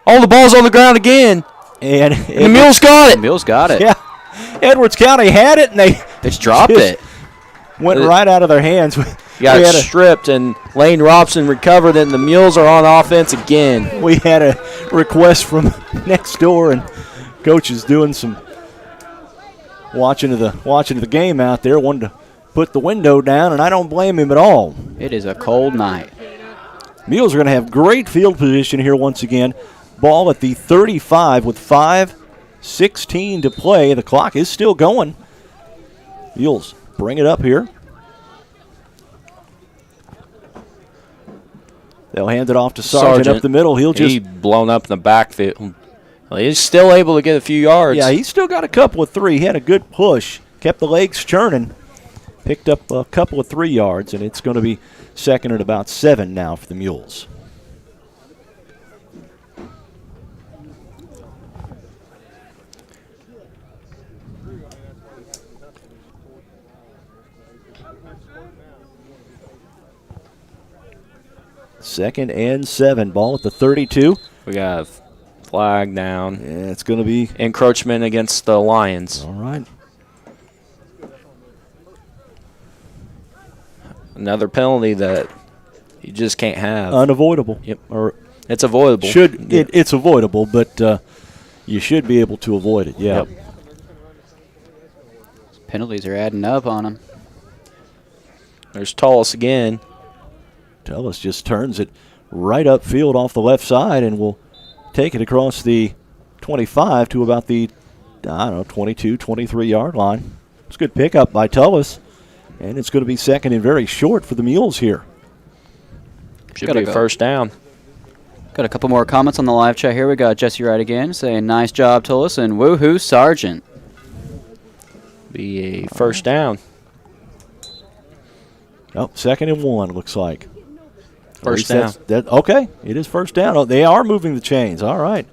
the ball's on the ground again. And the Mules got it. The Mules got it. Yeah. Edwards County had it, and they just dropped it. Went right out of their hands. Got it stripped, and Lane Robson recovered it, and the Mules are on offense again. We had a request from next door, and coach is doing some watching of the game out there. Wanted to put the window down, and I don't blame him at all. It is a cold night. Mules are going to have great field position here once again. Ball at the 35 with 5:16 to play. The clock is still going. Mules bring it up here. They'll hand it off to Sargent up the middle. He's blown up in the backfield. Well, he's still able to get a few yards. Yeah, he's still got a couple of 3. He had a good push. Kept the legs churning. Picked up a couple of 3 yards, and it's going to be second at about 7 now for the Mules. Second and 7. Ball at the 32. We got a flag down. Yeah, it's going to be encroachment against the Lions. All right. Another penalty that you just can't have. Unavoidable. Yep. Or it's avoidable. It's avoidable, but you should be able to avoid it. Yeah. Yep. Penalties are adding up on them. There's Tullis again. Tullis just turns it right upfield off the left side and will take it across the 25 to about the, 22, 23-yard line. It's a good pickup by Tullis, and it's going to be second and very short for the Mules here. Should be first down. Got a couple more comments on the live chat here. We got Jesse Wright again saying, nice job, Tullis, and woohoo, Sargent. Be a first down. Oh, second and 1, looks like. First down. Okay, it is first down. Oh, they are moving the chains. All right.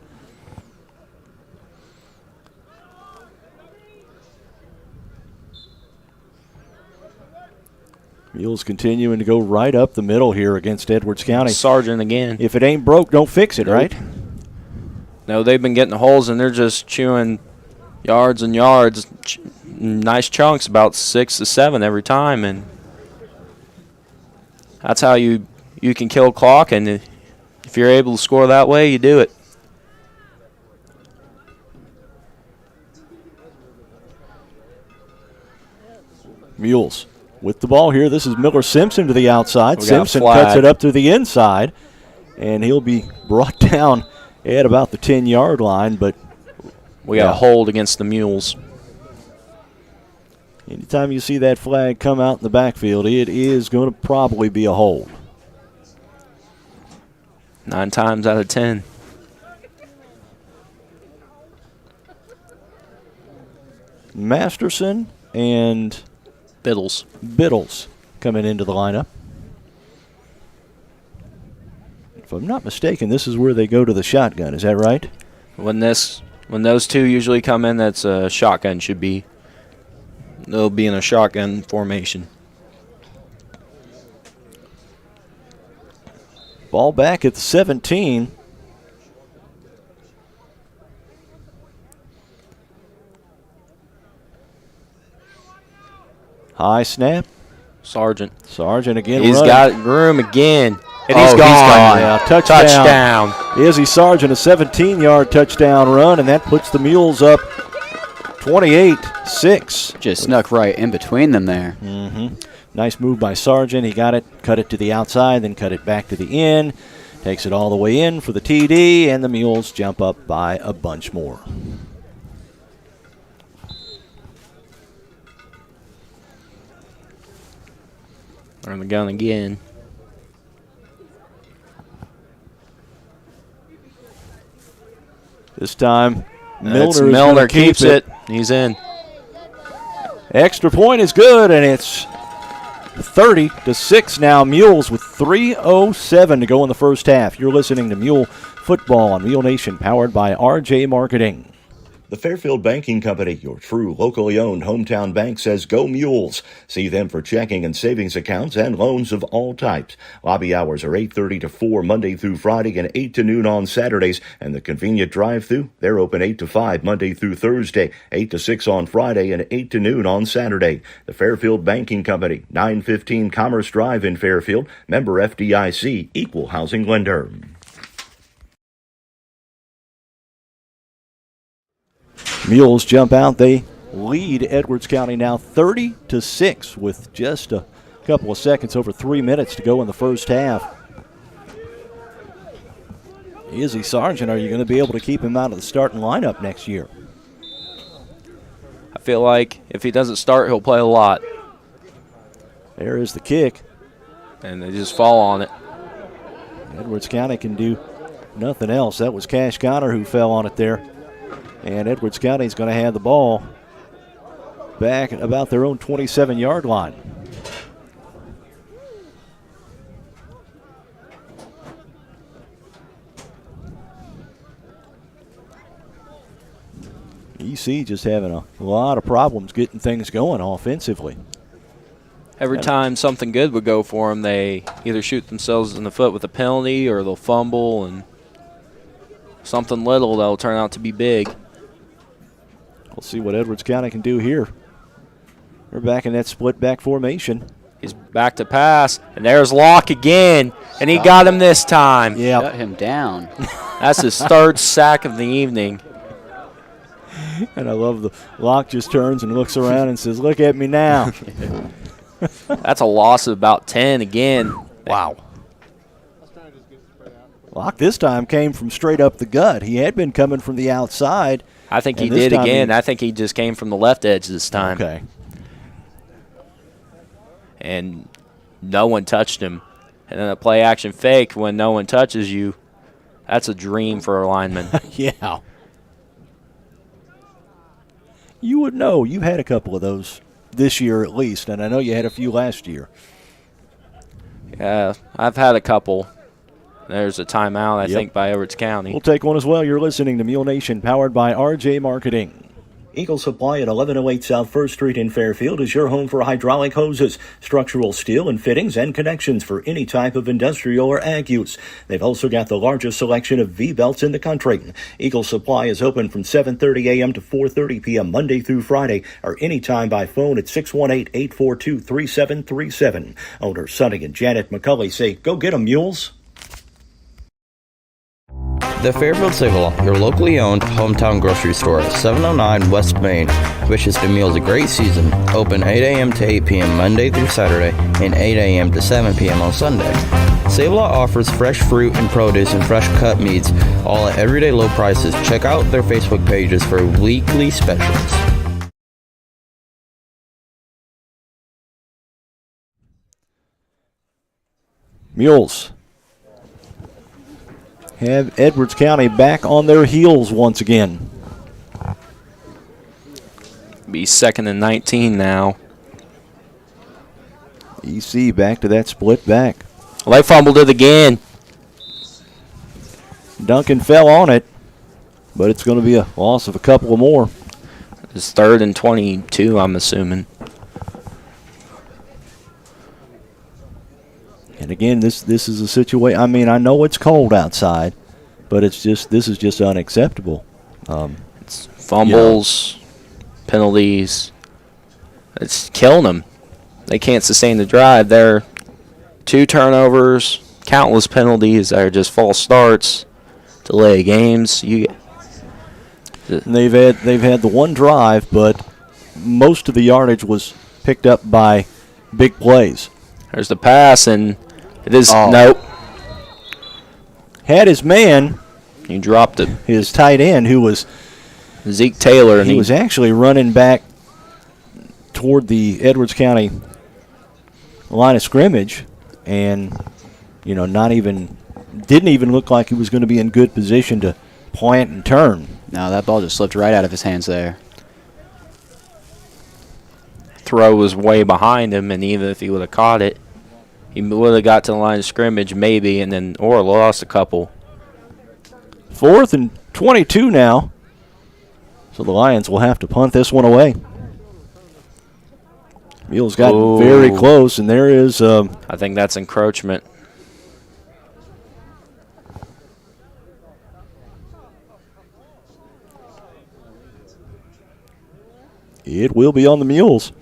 Mules continuing to go right up the middle here against Edwards County. Sargent again. If it ain't broke, don't fix it, right? No, they've been getting the holes, and they're just chewing yards and yards. Nice chunks, about 6 to 7 every time, and that's how you can kill clock, and if you're able to score that way, you do it. Mules with the ball here. This is Miller Simpson to the outside. Simpson flag. cuts it up to the inside, and he'll be brought down at about the 10-yard line. But we got a hold against the Mules. Anytime you see that flag come out in the backfield, it is going to probably be a hold. 9 times out of 10. Masterson and Biddles coming into the lineup. If I'm not mistaken, this is where they go to the shotgun. Is that right? When those two usually come in, that's a shotgun should be. They'll be in a shotgun formation. Ball back at the 17. High snap. Sargent again. He's got room again. And he's gone. Yeah, touchdown. Izzy Sargent, a 17-yard touchdown run, and that puts the Mules up 28-6. Just snuck right in between them there. Mm-hmm. Nice move by Sargent. He got it, cut it to the outside, then cut it back to the end. Takes it all the way in for the TD, and the Mules jump up by a bunch more. On the gun again. This time, Milner keeps it. He's in. Extra point is good, and it's 30-6 now. Mules with 3:07 to go in the first half. You're listening to Mule Football on Mule Nation, powered by RJ Marketing. The Fairfield Banking Company, your true locally owned hometown bank, says go Mules. See them for checking and savings accounts and loans of all types. Lobby hours are 8:30 to 4 Monday through Friday and 8 to noon on Saturdays. And the convenient drive-through, they're open 8 to 5 Monday through Thursday, 8 to 6 on Friday, and 8 to noon on Saturday. The Fairfield Banking Company, 915 Commerce Drive in Fairfield. Member FDIC, equal housing lender. Mules jump out. They lead Edwards County now 30-6 with just a couple of seconds, over 3 minutes to go in the first half. Izzy Sargent, are you going to be able to keep him out of the starting lineup next year? I feel like if he doesn't start, he'll play a lot. There is the kick. And they just fall on it. Edwards County can do nothing else. That was Cash Connor who fell on it there. And Edwards County is going to have the ball back at about their own 27-yard line. EC just having a lot of problems getting things going offensively. Every time something good would go for them, they either shoot themselves in the foot with a penalty or they'll fumble, and something little that'll turn out to be big. We'll see what Edwards County can do here. They're back in that split back formation. He's back to pass, and there's Locke again, and he got him this time. Yeah, Shut him down. That's his third sack of the evening. And I love the Locke just turns and looks around and says, "Look at me now." That's a loss of about 10 again. Wow. Locke this time came from straight up the gut. He had been coming from the outside. I think he did again. I think he just came from the left edge this time. Okay. And no one touched him. And then a play action fake when no one touches you, that's a dream for a lineman. Yeah. You would know. You had a couple of those this year at least, and I know you had a few last year. Yeah, I've had a couple. There's a timeout, I think, by Edwards County. We'll take one as well. You're listening to Mule Nation, powered by RJ Marketing. Eagle Supply at 1108 South 1st Street in Fairfield is your home for hydraulic hoses, structural steel and fittings, and connections for any type of industrial or ag use. They've also got the largest selection of V-belts in the country. Eagle Supply is open from 7:30 a.m. to 4:30 p.m. Monday through Friday, or anytime by phone at 618-842-3737. Owners Sonny and Janet McCulley say, "Go get 'em, Mules." The Fairfield Save-A-Lot, your locally owned hometown grocery store, 709 West Main, wishes the Mules a great season. Open 8 a.m. to 8 p.m. Monday through Saturday and 8 a.m. to 7 p.m. on Sunday. Save-A-Lot offers fresh fruit and produce and fresh cut meats, all at everyday low prices. Check out their Facebook pages for weekly specials. Mules have Edwards County back on their heels once again. Be 2nd and 19 now. EC back to that split back. Well, they fumbled it again. Duncan fell on it, but it's going to be a loss of a couple of more. It's 3rd and 22, I'm assuming. And again, this is a situation. I mean, I know it's cold outside, but this is just unacceptable. It's fumbles, penalties. It's killing them. They can't sustain the drive. They're 2 turnovers, countless penalties. They're just false starts, delay games. And they've had the one drive, but most of the yardage was picked up by big plays. There's the pass, and it is nope. Had his man. He dropped it. His tight end, who was Zeke Taylor. He was actually running back toward the Edwards County line of scrimmage, and didn't even look like he was going to be in good position to plant and turn. No, that ball just slipped right out of his hands there. Throw was way behind him, and even if he would have caught it, he would have got to the line of scrimmage maybe, and then or lost a couple. 4th and 22 now. So the Lions will have to punt this one away. Mules got very close, and there is... I think that's encroachment. It will be on the Mules.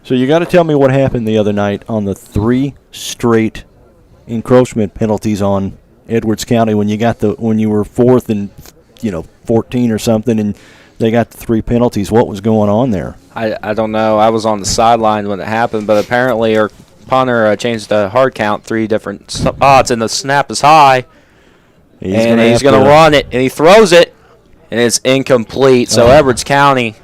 So you got to tell me what happened the other night on the 3 straight encroachment penalties on Edwards County when you were 4th and 14 or something, and they got the 3 penalties. What was going on there? I don't know. I was on the sideline when it happened, but apparently our punter changed the hard count 3 different spots, and the snap is high. He's going to run it, and he throws it, and it's incomplete. So Edwards County.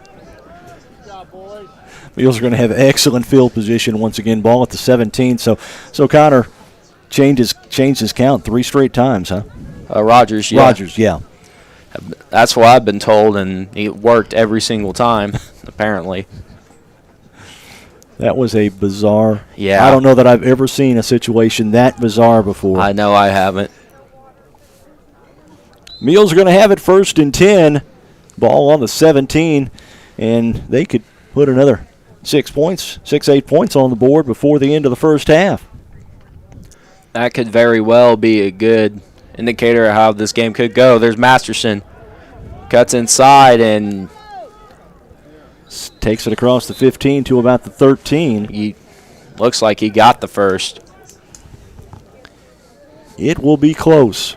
Mules are going to have excellent field position once again. Ball at the 17. So Connor changed his count 3 straight times, huh? Rogers, yeah. Rogers, yeah. That's what I've been told, and it worked every single time, apparently. That was a bizarre. Yeah. I don't know that I've ever seen a situation that bizarre before. I know I haven't. Mules are going to have it 1st and 10. Ball on the 17, and they could put another 8 points on the board before the end of the first half. That could very well be a good indicator of how this game could go. There's Masterson. Cuts inside and takes it across the 15 to about the 13. He looks like he got the first. It will be close.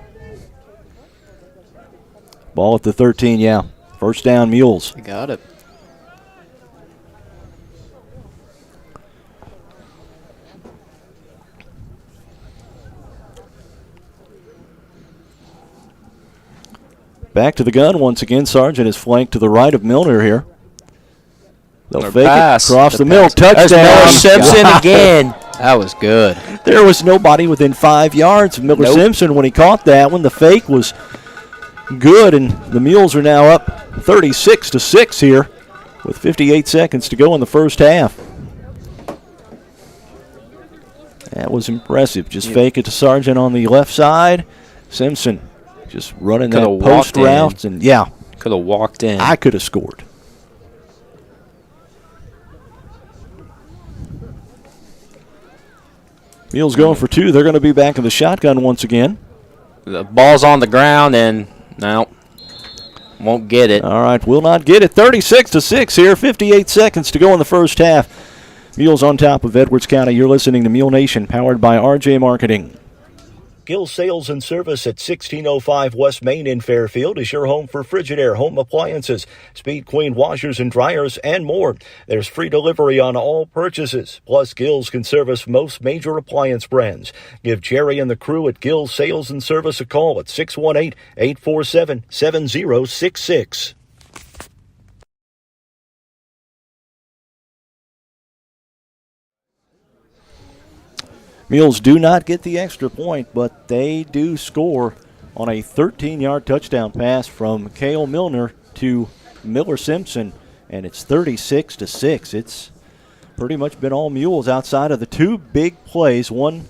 Ball at the 13, yeah. First down, Mules. You got it. Back to the gun once again. Sargent is flanked to the right of Milner here. They'll fake pass. it across the middle. Touchdown. Miller Simpson again. That was good. There was nobody within 5 yards of Miller Simpson when he caught that one. The fake was good, and the Mules are now up 36-6 here with 58 seconds to go in the first half. That was impressive. Just fake it to Sargent on the left side. Simpson just running that post route, and could have walked in. I could have scored. Mules going for 2. They're going to be back in the shotgun once again. The ball's on the ground, and no, won't get it. All right, will not get it. 36-6 here. 58 seconds to go in the first half. Mules on top of Edwards County. You're listening to Mule Nation, powered by RJ Marketing. Gill Sales and Service at 1605 West Main in Fairfield is your home for Frigidaire, home appliances, Speed Queen washers and dryers, and more. There's free delivery on all purchases. Plus, Gill's can service most major appliance brands. Give Jerry and the crew at Gill Sales and Service a call at 618-847-7066. Mules do not get the extra point, but they do score on a 13-yard touchdown pass from Cale Milner to Miller Simpson, and it's 36-6. It's pretty much been all Mules outside of the 2 big plays. One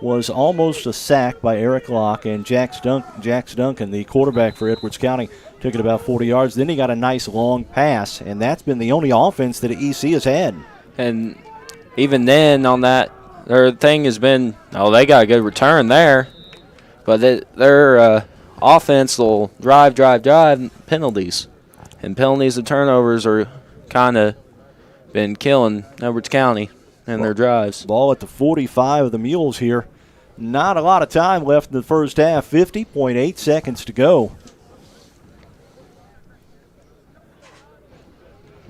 was almost a sack by Eric Locke, and Jax Duncan, the quarterback for Edwards County, took it about 40 yards. Then he got a nice long pass, and that's been the only offense that EC has had. And even then on that, their thing has been, they got a good return there. But their offense will drive, penalties. And penalties and turnovers are kind of been killing Edwards County and their drives. Ball at the 45 of the Mules here. Not a lot of time left in the first half. 50.8 seconds to go.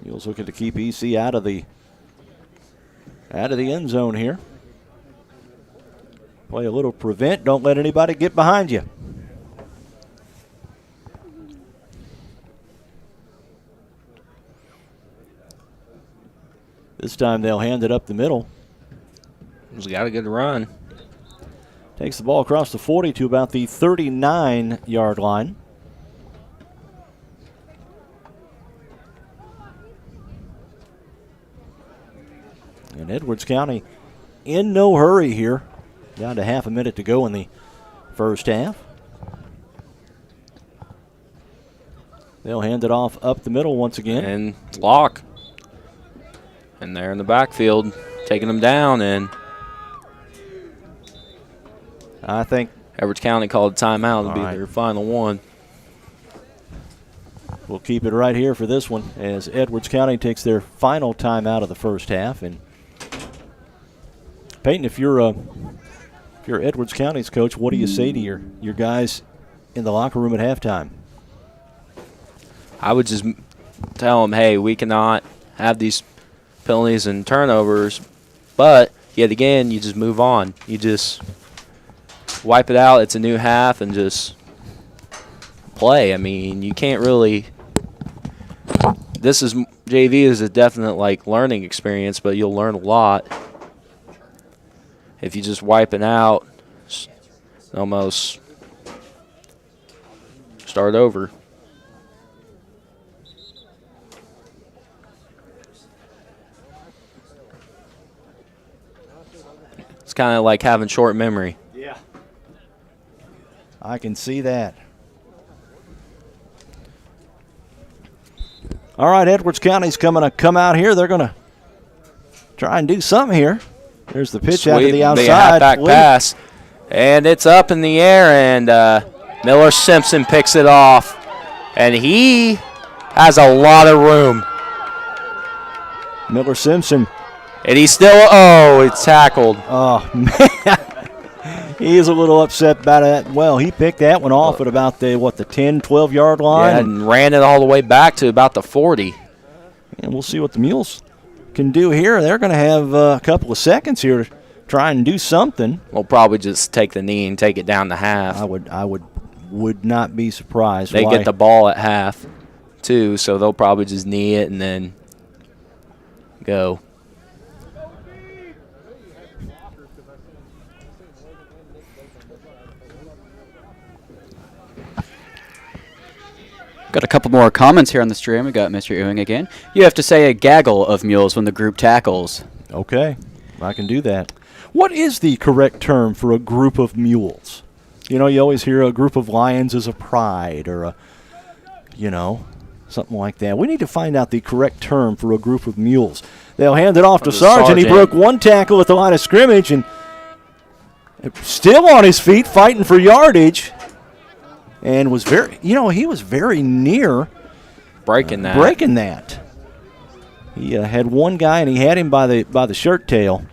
Mules looking to keep EC out of the end zone here. Play a little prevent. Don't let anybody get behind you. This time they'll hand it up the middle. He's got a good run. Takes the ball across the 40 to about the 39-yard line. And Edwards County in no hurry here. Down to half a minute to go in the first half. They'll hand it off up the middle once again. And lock. And they're in the backfield, taking them down, and I think Edwards County called a timeout. It'll be right. their final one. We'll keep it right here for this one as Edwards County takes their final timeout of the first half. And Peyton, if you're Edwards County's coach, what do you say to your guys in the locker room at halftime? I would just tell them, hey, we cannot have these penalties and turnovers, but yet again, you just move on. You just wipe it out. It's a new half and just play. I mean, you can't really – JV is a definite, like, learning experience, but you'll learn a lot. If you just wipe it out, almost start over. It's kind of like having short memory. Yeah. I can see that. All right, Edwards County's going to come out here. They're going to try and do something here. There's the pitch out to the outside. Halfback pass. And it's up in the air, and Miller Simpson picks it off. And he has a lot of room. Miller Simpson. And he's still, it's tackled. Oh, man. He is a little upset about that. Well, he picked that one off at about the 10, 12-yard line. Yeah, and ran it all the way back to about the 40. And we'll see what the Mules can do here. They're going to have a couple of seconds here to try and do something. We'll probably just take the knee and take it down to half. I would not be surprised. They get the ball at half, too, so they'll probably just knee it and then go. Got a couple more comments here on the stream. We got Mr. Ewing again. You have to say a gaggle of mules when the group tackles. Okay, I can do that. What is the correct term for a group of mules? You know, you always hear a group of lions is a pride or something like that. We need to find out the correct term for a group of mules. They'll hand it off to Sargent. He broke one tackle at the line of scrimmage and still on his feet fighting for yardage. And was he was very near breaking that. He had one guy, and he had him by the shirt tail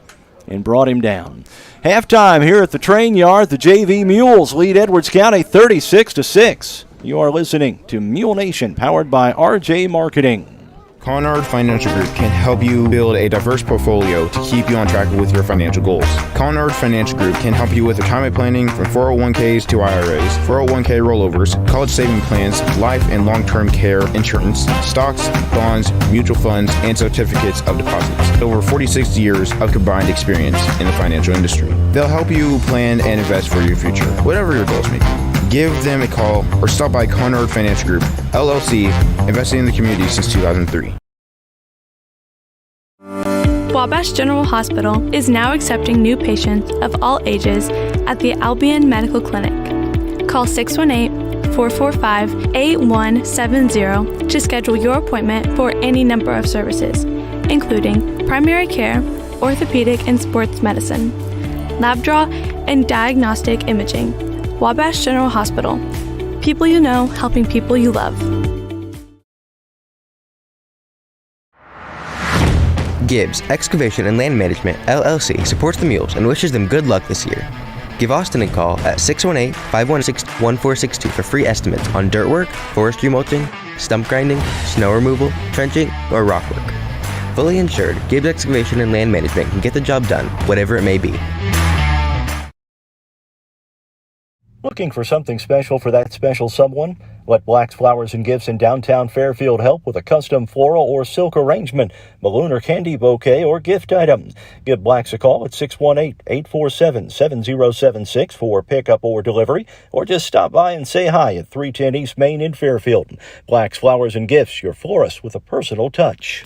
and brought him down. Halftime here at the train yard. The JV Mules lead Edwards County 36-6. You are listening to Mule Nation, powered by RJ Marketing. Conard Financial Group can help you build a diverse portfolio to keep you on track with your financial goals. Conard Financial Group can help you with retirement planning from 401ks to IRAs, 401k rollovers, college saving plans, life and long-term care insurance, stocks, bonds, mutual funds, and certificates of deposits. Over 46 years of combined experience in the financial industry. They'll help you plan and invest for your future, whatever your goals may be. Give them a call or stop by Conard Financial Group, LLC, investing in the community since 2003. Wabash General Hospital is now accepting new patients of all ages at the Albion Medical Clinic. Call 618-445-8170 to schedule your appointment for any number of services, including primary care, orthopedic and sports medicine, lab draw, and diagnostic imaging. Wabash General Hospital. People you know, helping people you love. Gibbs Excavation and Land Management, LLC supports the Mules and wishes them good luck this year. Give Austin a call at 618-516-1462 for free estimates on dirt work, forestry mulching, stump grinding, snow removal, trenching, or rock work. Fully insured, Gibbs Excavation and Land Management can get the job done, whatever it may be. Looking for something special for that special someone? Let Black's Flowers and Gifts in downtown Fairfield help with a custom floral or silk arrangement, balloon or candy bouquet, or gift item. Give Black's a call at 618-847-7076 for pickup or delivery, or just stop by and say hi at 310 East Main in Fairfield. Black's Flowers and Gifts, your florist with a personal touch.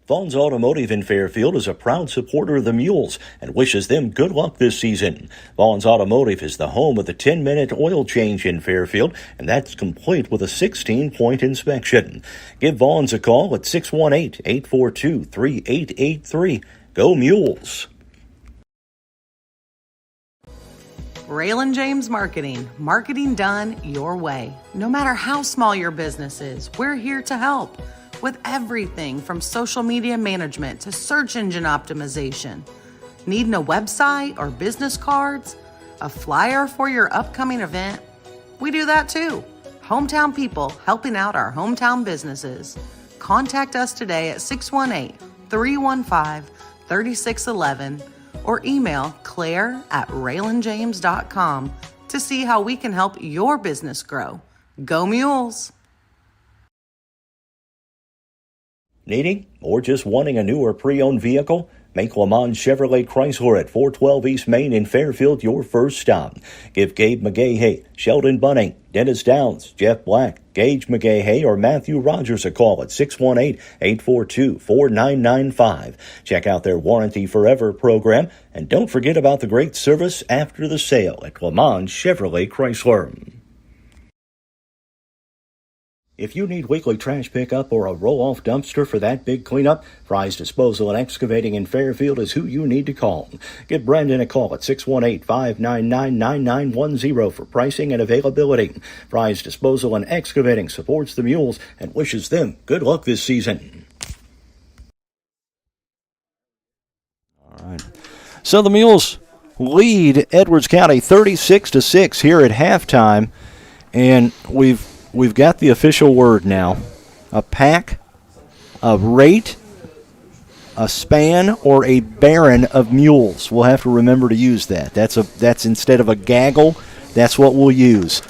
Vaughn's Automotive in Fairfield is a proud supporter of the Mules and wishes them good luck this season. Vaughn's Automotive is the home of the 10-minute oil change in Fairfield, and that's complete with a 16-point inspection. Give Vaughn's a call at 618-842-3883. Go Mules! Raylan James Marketing. Marketing done your way. No matter how small your business is, we're here to help with everything from social media management to search engine optimization. Needing a website or business cards? A flyer for your upcoming event? We do that too. Hometown people helping out our hometown businesses. Contact us today at 618-315-3611 or email claire@raylanjames.com to see how we can help your business grow. Go Mules! Needing or just wanting a new or pre-owned vehicle? Make Lamont Chevrolet Chrysler at 412 East Main in Fairfield your first stop. Give Gabe McGahey, Sheldon Bunning, Dennis Downs, Jeff Black, Gage McGahey, or Matthew Rogers a call at 618-842-4995. Check out their Warranty Forever program, and don't forget about the great service after the sale at Lamont Chevrolet Chrysler. If you need weekly trash pickup or a roll-off dumpster for that big cleanup, Fry's Disposal and Excavating in Fairfield is who you need to call. Give Brandon a call at 618-599-9910 for pricing and availability. Fry's Disposal and Excavating supports the Mules and wishes them good luck this season. All right. So the Mules lead Edwards County 36-6 here at halftime, and we've got the official word now. A pack, a rate, a span, or a baron of mules. We'll have to remember to use that. That's instead of a gaggle, that's what we'll use.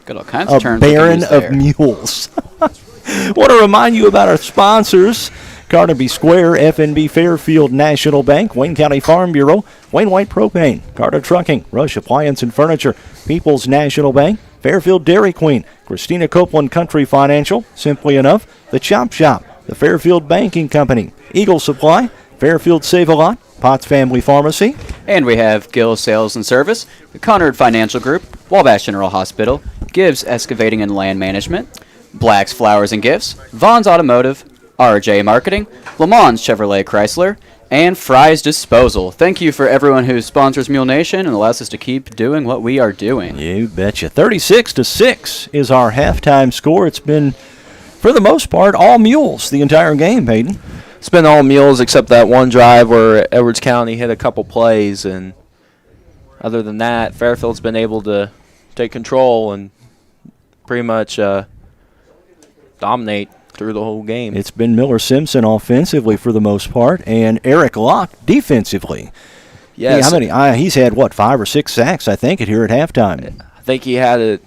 Got all kinds of terms. A baron of mules. Want to remind you about our sponsors. Carnaby Square, FNB Fairfield National Bank, Wayne County Farm Bureau, Wayne White Propane, Carter Trucking, Rush Appliance and Furniture, People's National Bank, Fairfield Dairy Queen, Christina Copeland Country Financial, Simply Enough, The Chop Shop, the Fairfield Banking Company, Eagle Supply, Fairfield Save-A-Lot, Potts Family Pharmacy. And we have Gill Sales and Service, the Conard Financial Group, Wabash General Hospital, Gibbs Excavating and Land Management, Black's Flowers and Gifts, Vaughn's Automotive, RJ Marketing, Lamont Chevrolet Chrysler, and Fry's Disposal. Thank you for everyone who sponsors Mule Nation and allows us to keep doing what we are doing. You betcha. 36-6 is our halftime score. It's been, for the most part, all Mules the entire game, Peyton. It's been all Mules except that one drive where Edwards County hit a couple plays, and other than that, Fairfield's been able to take control and pretty much dominate through the whole game. It's been Miller Simpson offensively for the most part, and Eric Locke defensively. Yes. How many? He's had, 5 or 6 sacks, I think, here at halftime. I think he had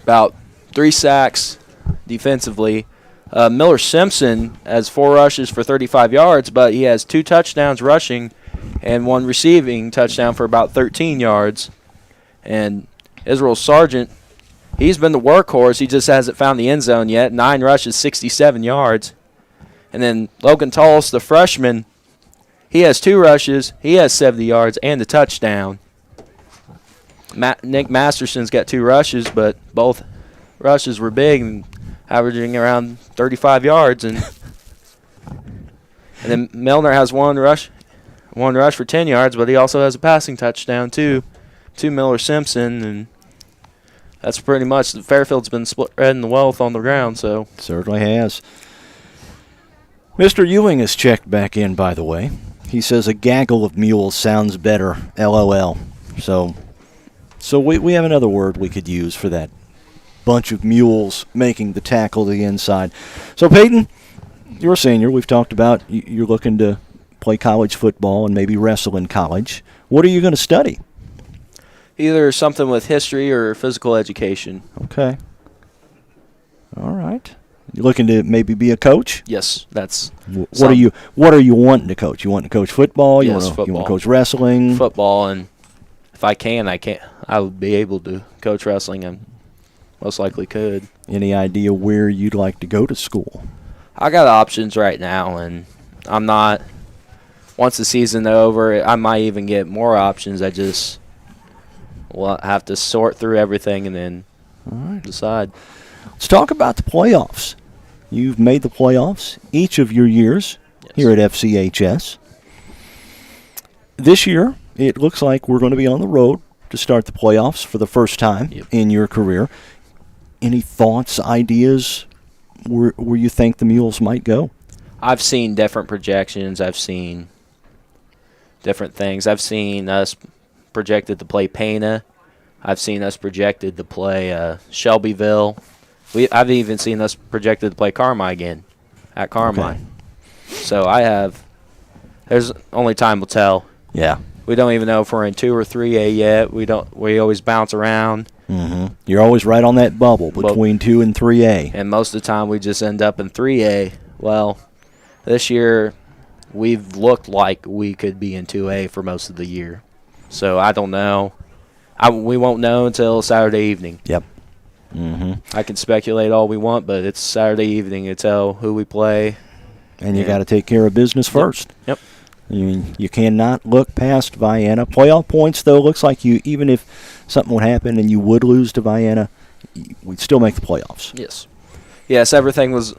about 3 sacks defensively. Miller Simpson has 4 rushes for 35 yards, but he has 2 touchdowns rushing and 1 receiving touchdown for about 13 yards. And Israel Sargent, he's been the workhorse. He just hasn't found the end zone yet. 9 rushes, 67 yards. And then Logan Tullis, the freshman, he has 2 rushes. He has 70 yards and a touchdown. Nick Masterson's got 2 rushes, but both rushes were big and averaging around 35 yards. And then Milner has 1 rush for 10 yards, but he also has a passing touchdown too, to Miller Simpson. And that's pretty much, Fairfield's been spreading the wealth on the ground. So certainly has. Mr. Ewing is checked back in, by the way. He says a gaggle of mules sounds better, LOL. So we have another word we could use for that bunch of mules making the tackle to the inside. So, Peyton, you're a senior. We've talked about you're looking to play college football and maybe wrestle in college. What are you going to study? Either something with history or physical education. Okay. All right. You looking to maybe be a coach? Yes, that's. What are you wanting to coach? You want to coach football? Yes, football. You want to coach football. wrestling? Football, and if I would be able to coach wrestling, and most likely could. Any idea where you'd like to go to school? I got options right now, and I'm not. Once the season's over, I might even get more options. I just will have to sort through everything and then decide. Let's talk about the playoffs. You've made the playoffs each of your years here at FCHS. This year, it looks like we're going to be on the road to start the playoffs for the first time in your career. Any thoughts, ideas where you think the Mules might go? I've seen different projections. I've seen different things. I've seen us projected to play Pana. I've seen us projected to play Shelbyville. I've even seen us projected to play Carmi again at Carmine. Okay. So there's only time will tell. Yeah. We don't even know if we're in 2 or 3A yet. We always bounce around. Mm-hmm. You're always right on that bubble between 2 and 3A. And most of the time we just end up in 3A. Well, this year we've looked like we could be in 2A for most of the year. So I don't know. We won't know until Saturday evening. Yep. Mm-hmm. I can speculate all we want, but it's Saturday evening to tell who we play. And you got to take care of business first. Yep. You cannot look past Vienna. Playoff points, though, looks like even if something would happen and you would lose to Vienna, we'd still make the playoffs. Yes. Yes, everything was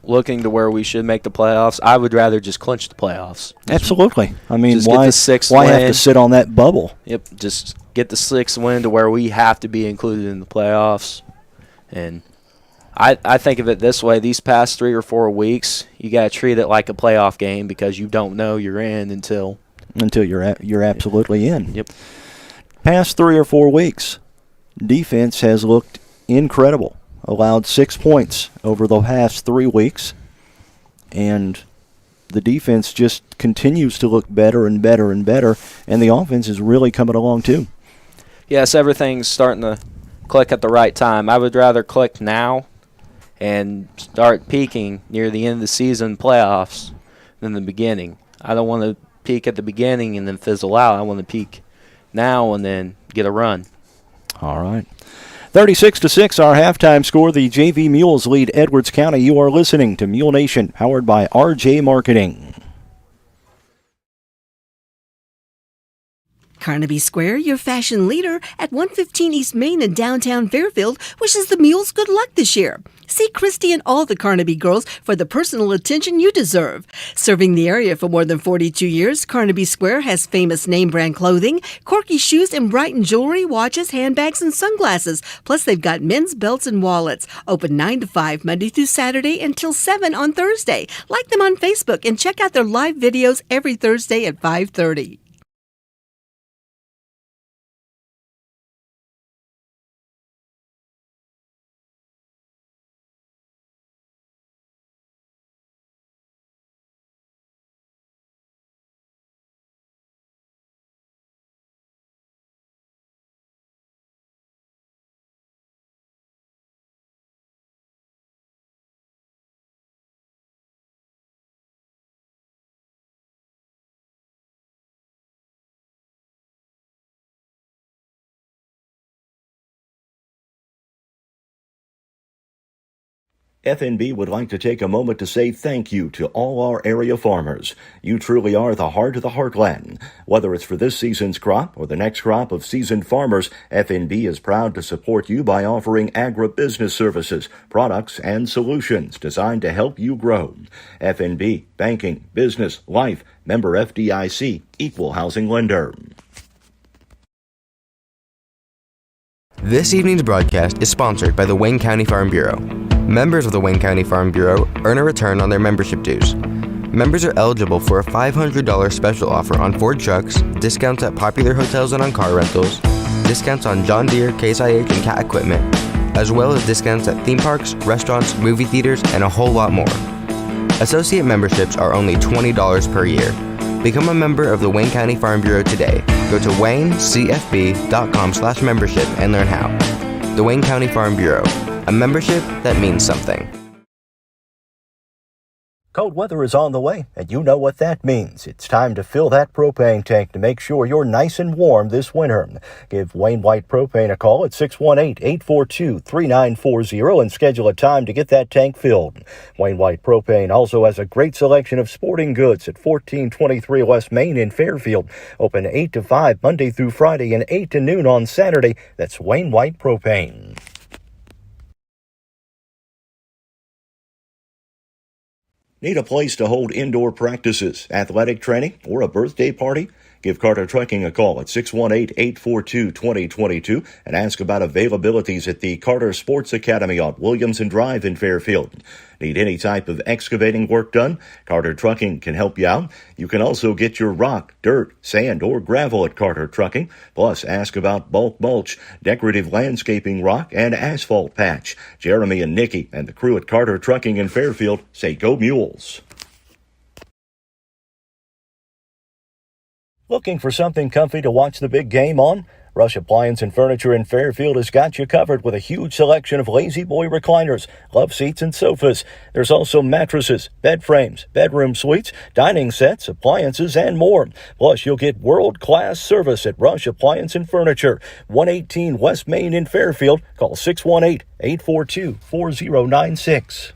looking to where we should make the playoffs. I would rather just clinch the playoffs. Absolutely. I mean, just why, get the 6th why win. have to sit on that bubble? Yep, just get the 6th win to where we have to be included in the playoffs. And I think of it this way. These past 3 or 4 weeks, you got to treat it like a playoff game because you don't know you're in until you're absolutely in. Yep. Past 3 or 4 weeks, defense has looked incredible. Allowed 6 points over the past 3 weeks, and the defense just continues to look better and better and better, and the offense is really coming along too. Yes, everything's starting to click at the right time. I would rather click now and start peaking near the end of the season playoffs than the beginning. I don't want to peak at the beginning and then fizzle out. I want to peak now and then get a run. All right. 36-6, our halftime score. The JV Mules lead Edwards County. You are listening to Mule Nation, powered by RJ Marketing. Carnaby Square, your fashion leader at 115 East Main in downtown Fairfield, wishes the Mules good luck this year. See Christy and all the Carnaby girls for the personal attention you deserve. Serving the area for more than 42 years, Carnaby Square has famous name brand clothing, quirky shoes, and Brighton jewelry, watches, handbags, and sunglasses. Plus, they've got men's belts and wallets. Open 9 to 5 Monday through Saturday until 7 on Thursday. Like them on Facebook and check out their live videos every Thursday at 5:30. FNB would like to take a moment to say thank you to all our area farmers. You truly are the heart of the heartland. Whether it's for this season's crop or the next crop of seasoned farmers, FNB is proud to support you by offering agribusiness services, products, and solutions designed to help you grow. FNB, banking, business, life, member FDIC, equal housing lender. This evening's broadcast is sponsored by the Wayne County Farm Bureau. Members of the Wayne County Farm Bureau earn a return on their membership dues. Members are eligible for a $500 special offer on Ford trucks, discounts at popular hotels and on car rentals, discounts on John Deere, Case IH, and Cat equipment, as well as discounts at theme parks, restaurants, movie theaters, and a whole lot more. Associate memberships are only $20 per year. Become a member of the Wayne County Farm Bureau today. Go to waynecfb.com/membership and learn how. The Wayne County Farm Bureau, a membership that means something. Cold weather is on the way, and you know what that means. It's time to fill that propane tank to make sure you're nice and warm this winter. Give Wayne White Propane a call at 618-842-3940 and schedule a time to get that tank filled. Wayne White Propane also has a great selection of sporting goods at 1423 West Main in Fairfield. Open 8 to 5 Monday through Friday and 8 to noon on Saturday. That's Wayne White Propane. Need a place to hold indoor practices, athletic training, or a birthday party? Give Carter Trucking a call at 618-842-2022 and ask about availabilities at the Carter Sports Academy on Williamson Drive in Fairfield. Need any type of excavating work done? Carter Trucking can help you out. You can also get your rock, dirt, sand, or gravel at Carter Trucking. Plus, ask about bulk mulch, decorative landscaping rock, and asphalt patch. Jeremy and Nikki and the crew at Carter Trucking in Fairfield say go Mules. Looking for something comfy to watch the big game on? Rush Appliance and Furniture in Fairfield has got you covered with a huge selection of Lazy Boy recliners, love seats, and sofas. There's also mattresses, bed frames, bedroom suites, dining sets, appliances, and more. Plus, you'll get world-class service at Rush Appliance and Furniture, 118 West Main in Fairfield. Call 618-842-4096.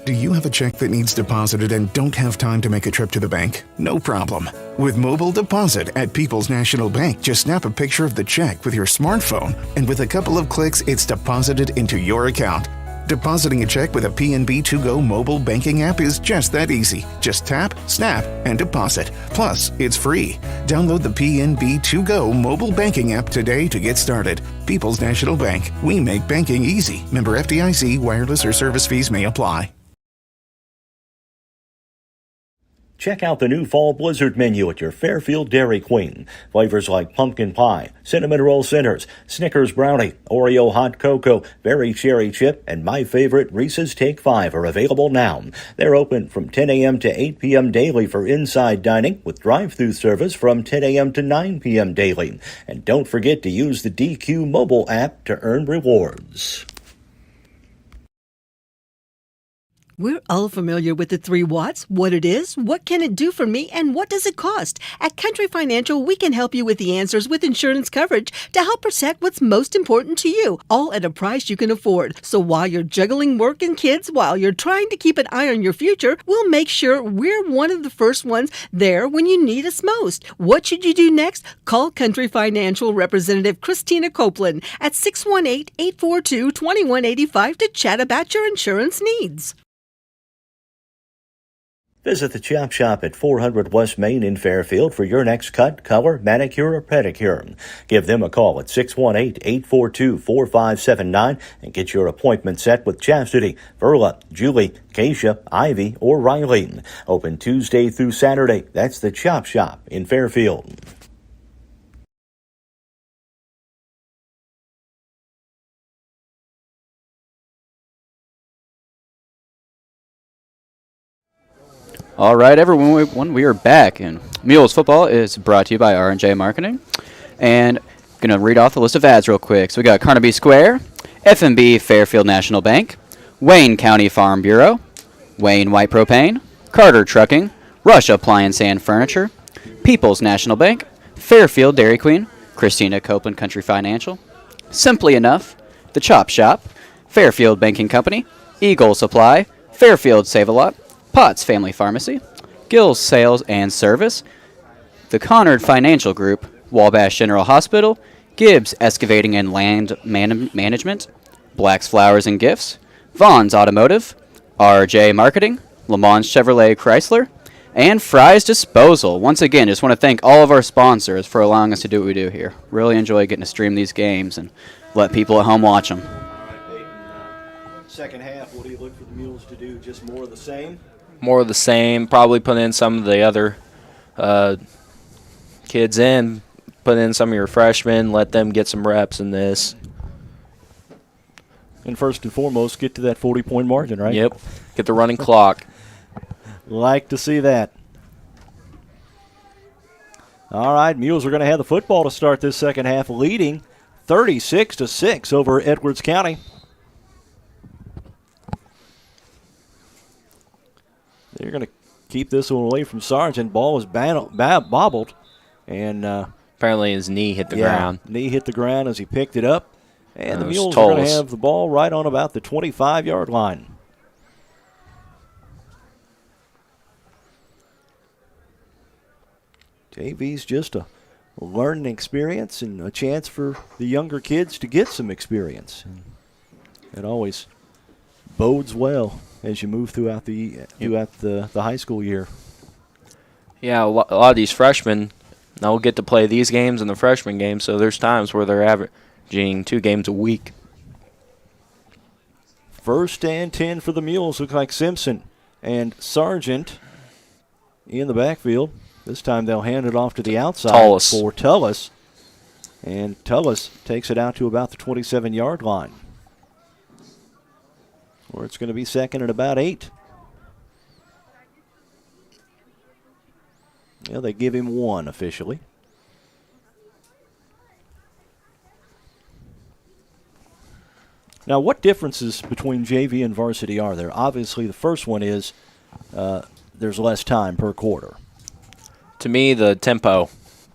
Do you have a check that needs deposited and don't have time to make a trip to the bank? No problem. With Mobile Deposit at People's National Bank, just snap a picture of the check with your smartphone, and with a couple of clicks, it's deposited into your account. Depositing a check with a PNB 2Go mobile banking app is just that easy. Just tap, snap, and deposit. Plus, it's free. Download the PNB 2Go mobile banking app today to get started. People's National Bank. We make banking easy. Member FDIC. Wireless or service fees may apply. Check out the new Fall Blizzard menu at your Fairfield Dairy Queen. Flavors like pumpkin pie, cinnamon roll centers, Snickers brownie, Oreo hot cocoa, berry cherry chip, and my favorite Reese's Take 5 are available now. They're open from 10 a.m. to 8 p.m. daily for inside dining with drive-through service from 10 a.m. to 9 p.m. daily. And don't forget to use the DQ mobile app to earn rewards. We're all familiar with the 3 watts, what it is, what can it do for me, and what does it cost? At Country Financial, we can help you with the answers with insurance coverage to help protect what's most important to you, all at a price you can afford. So while you're juggling work and kids, while you're trying to keep an eye on your future, we'll make sure we're one of the first ones there when you need us most. What should you do next? Call Country Financial Representative Christina Copeland at 618-842-2185 to chat about your insurance needs. Visit the Chop Shop at 400 West Main in Fairfield for your next cut, color, manicure, or pedicure. Give them a call at 618-842-4579 and get your appointment set with Chastity, Verla, Julie, Keisha, Ivy, or Riley. Open Tuesday through Saturday. That's the Chop Shop in Fairfield. All right, everyone, we are back, and Mules Football is brought to you by R&J Marketing. And I'm going to read off the list of ads real quick. So we got Carnaby Square, F&B Fairfield National Bank, Wayne County Farm Bureau, Wayne White Propane, Carter Trucking, Rush Appliance and Furniture, People's National Bank, Fairfield Dairy Queen, Christina Copeland Country Financial, Simply Enough, The Chop Shop, Fairfield Banking Company, Eagle Supply, Fairfield Save-A-Lot, Potts Family Pharmacy, Gill's Sales and Service, the Conard Financial Group, Wabash General Hospital, Gibbs Excavating and Land Management, Black's Flowers and Gifts, Vaughn's Automotive, RJ Marketing, Le Mans Chevrolet Chrysler, and Fry's Disposal. Once again, just want to thank all of our sponsors for allowing us to do what we do here. Really enjoy getting to stream these games and let people at home watch them. All right, Peyton. Second half, what do you look for the Mules to do? Just more of the same? More of the same. Probably put in some of the other kids in. Put in some of your freshmen. Let them get some reps in this. And first and foremost, get to that 40-point margin, right? Yep. Get the running clock. Like to see that. All right, Mules are going to have the football to start this second half, leading 36-6 over Edwards County. They're going to keep this one away from Sargent. Ball was bobbled. And apparently his knee hit the ground. Knee hit the ground as he picked it up. And the Mules are Tullis. going to have the ball right on about the 25-yard line. JV's just a learning experience and a chance for the younger kids to get some experience. It always bodes well as you move throughout the high school year. Yeah, a lot of these freshmen, they'll get to play these games and the freshman game, so there's times where they're averaging 2 games a week. 1st and 10 for the Mules. Look like Simpson and Sargent in the backfield. This time they'll hand it off to the outside for Tullis. And Tullis takes it out to about the 27-yard line, where it's going to be 2nd and about 8. Yeah, they give him 1 officially. Now, what differences between JV and varsity are there? Obviously, the first one is there's less time per quarter. To me, the tempo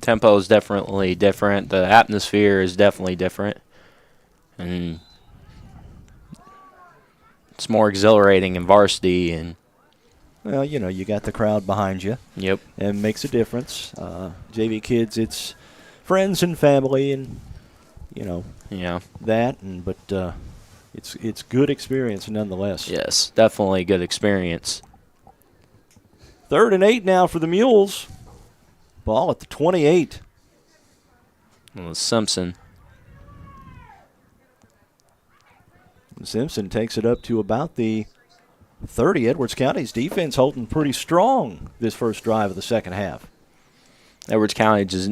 is definitely different. The atmosphere is definitely different. And it's more exhilarating in varsity. And well, you know, you got the crowd behind you. Yep. And it makes a difference. JV kids, it's friends and family and, you know, that. But it's good experience nonetheless. Yes, definitely good experience. 3rd and 8 now for the Mules. Ball at the 28. Well, Simpson. Simpson takes it up to about the 30. Edwards County's defense holding pretty strong this first drive of the second half. Edwards County just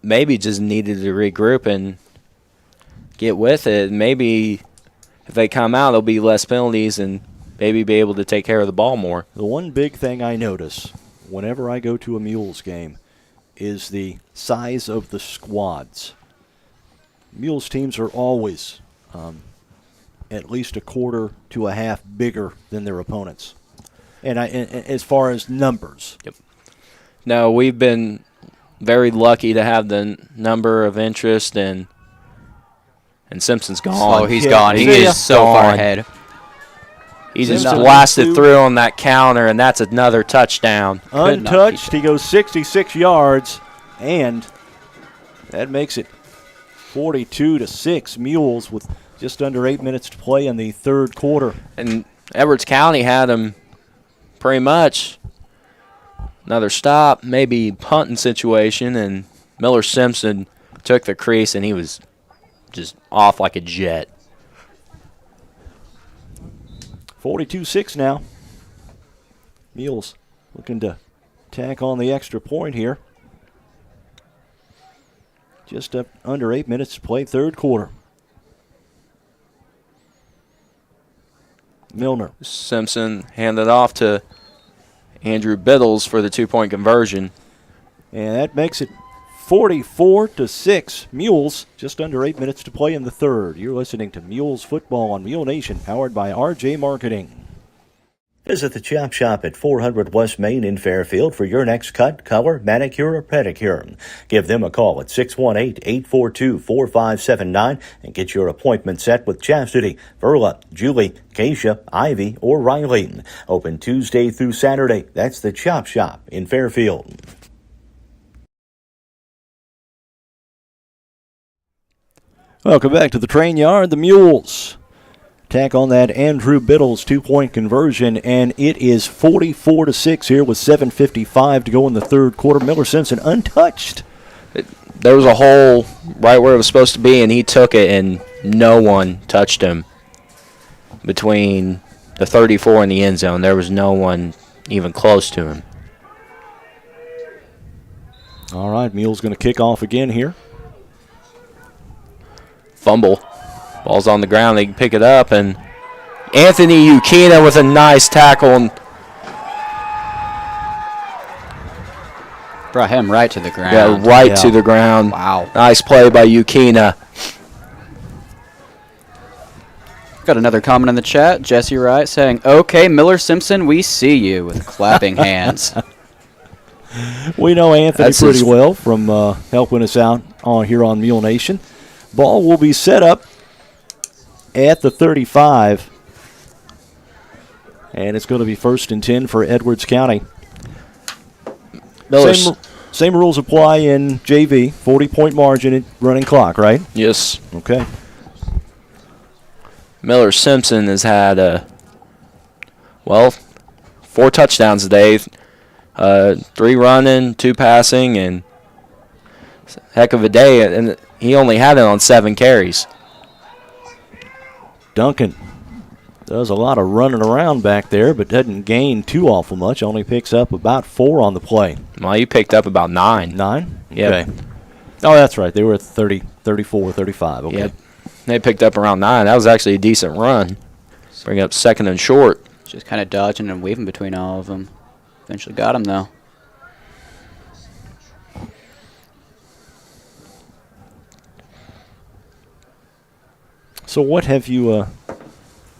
needed to regroup and get with it. Maybe if they come out, there'll be less penalties and maybe be able to take care of the ball more. The one big thing I notice whenever I go to a Mules game is the size of the squads. Mules teams are always at least a quarter to a half bigger than their opponents, and as far as numbers. Yep. No, we've been very lucky to have the number of interest, and Simpson's gone. Oh, he's gone. He is so far ahead. He just blasted through on that counter, and that's another touchdown. Untouched, he goes 66 yards, and that makes it 42-6. Mules with just under 8 minutes to play in the third quarter. And Edwards County had him pretty much. Another stop, maybe punting situation, and Miller Simpson took the crease, and he was just off like a jet. 42-6 now. Mules looking to tack on the extra point here. Just up under 8 minutes to play third quarter. Milner. Simpson handed off to Andrew Biddles for the 2-point conversion. And that makes it 44-6. Mules, just under 8 minutes to play in the third. You're listening to Mules Football on Mule Nation, powered by RJ Marketing. Visit the Chop Shop at 400 West Main in Fairfield for your next cut, color, manicure, or pedicure. Give them a call at 618-842-4579 and get your appointment set with Chastity, Verla, Julie, Keisha, Ivy, or Riley. Open Tuesday through Saturday. That's the Chop Shop in Fairfield. Welcome back to the train yard. The Mules tack on that Andrew Biddles 2-point conversion, and it is 44-6 here with 7:55 to go in the third quarter. Miller Simpson untouched. There was a hole right where it was supposed to be, and he took it, and no one touched him. Between the 34 and the end zone, there was no one even close to him. All right, Mules going to kick off again here. Fumble. Ball's on the ground. They can pick it up, and Anthony Ukina with a nice tackle. And brought him right to the ground. Yeah, right to the ground. Wow. Nice play by Ukina. Got another comment in the chat. Jesse Wright saying, "Okay, Miller Simpson, we see you," with clapping hands. We know Anthony pretty well from helping us out here on Mule Nation. Ball will be set up at the 35. And it's going to be 1st and 10 for Edwards County. Same rules apply in JV. 40-point margin at running clock, right? Yes. Okay. Miller Simpson has had, 4 touchdowns today. 3 running, 2 passing, and heck of a day. And he only had it on 7 carries. Duncan does a lot of running around back there, but doesn't gain too awful much. Only picks up about 4 on the play. Well, you picked up about 9. 9? Yep. Okay. Oh, that's right. They were at 30, 34, 35. Okay. Yep. They picked up around 9. That was actually a decent run. Bring up 2nd and short. Just kind of dodging and weaving between all of them. Eventually got him, though. So what have you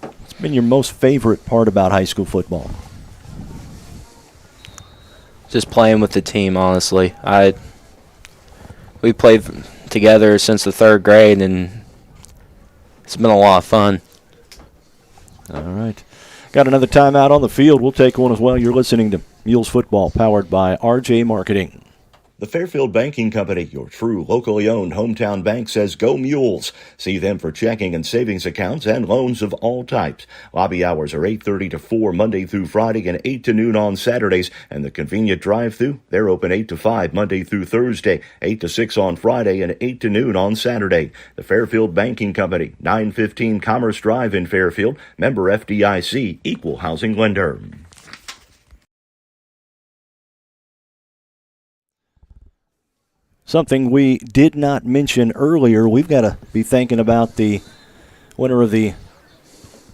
what's been your most favorite part about high school football? Just playing with the team, honestly. We played together since the 3rd grade, and it's been a lot of fun. All right. Got another timeout on the field. We'll take one as well. You're listening to Mules Football, powered by RJ Marketing. The Fairfield Banking Company, your true locally owned hometown bank, says go Mules. See them for checking and savings accounts and loans of all types. Lobby hours are 8:30 to 4 Monday through Friday and 8 to noon on Saturdays. And the convenient drive-through, they're open 8 to 5 Monday through Thursday, 8 to 6 on Friday, and 8 to noon on Saturday. The Fairfield Banking Company, 915 Commerce Drive in Fairfield. Member FDIC, equal housing lender. Something we did not mention earlier, we've got to be thinking about the winner of the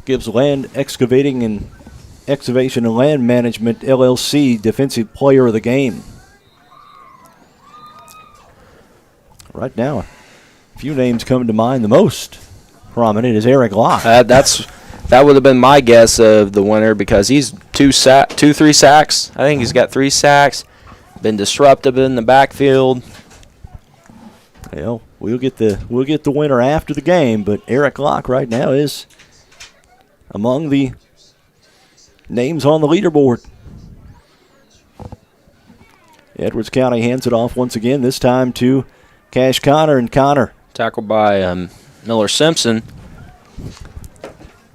Gibbs Land Excavation and Land Management LLC Defensive Player of the Game. Right now, a few names come to mind. The most prominent is Eric Locke. That would have been my guess of the winner, because he's 3 sacks. I think he's got 3 sacks. Been disruptive in the backfield. Well, we'll get the winner after the game, but Eric Locke right now is among the names on the leaderboard. Edwards County hands it off once again, this time to Cash Connor, and Connor. Tackled by Miller Simpson.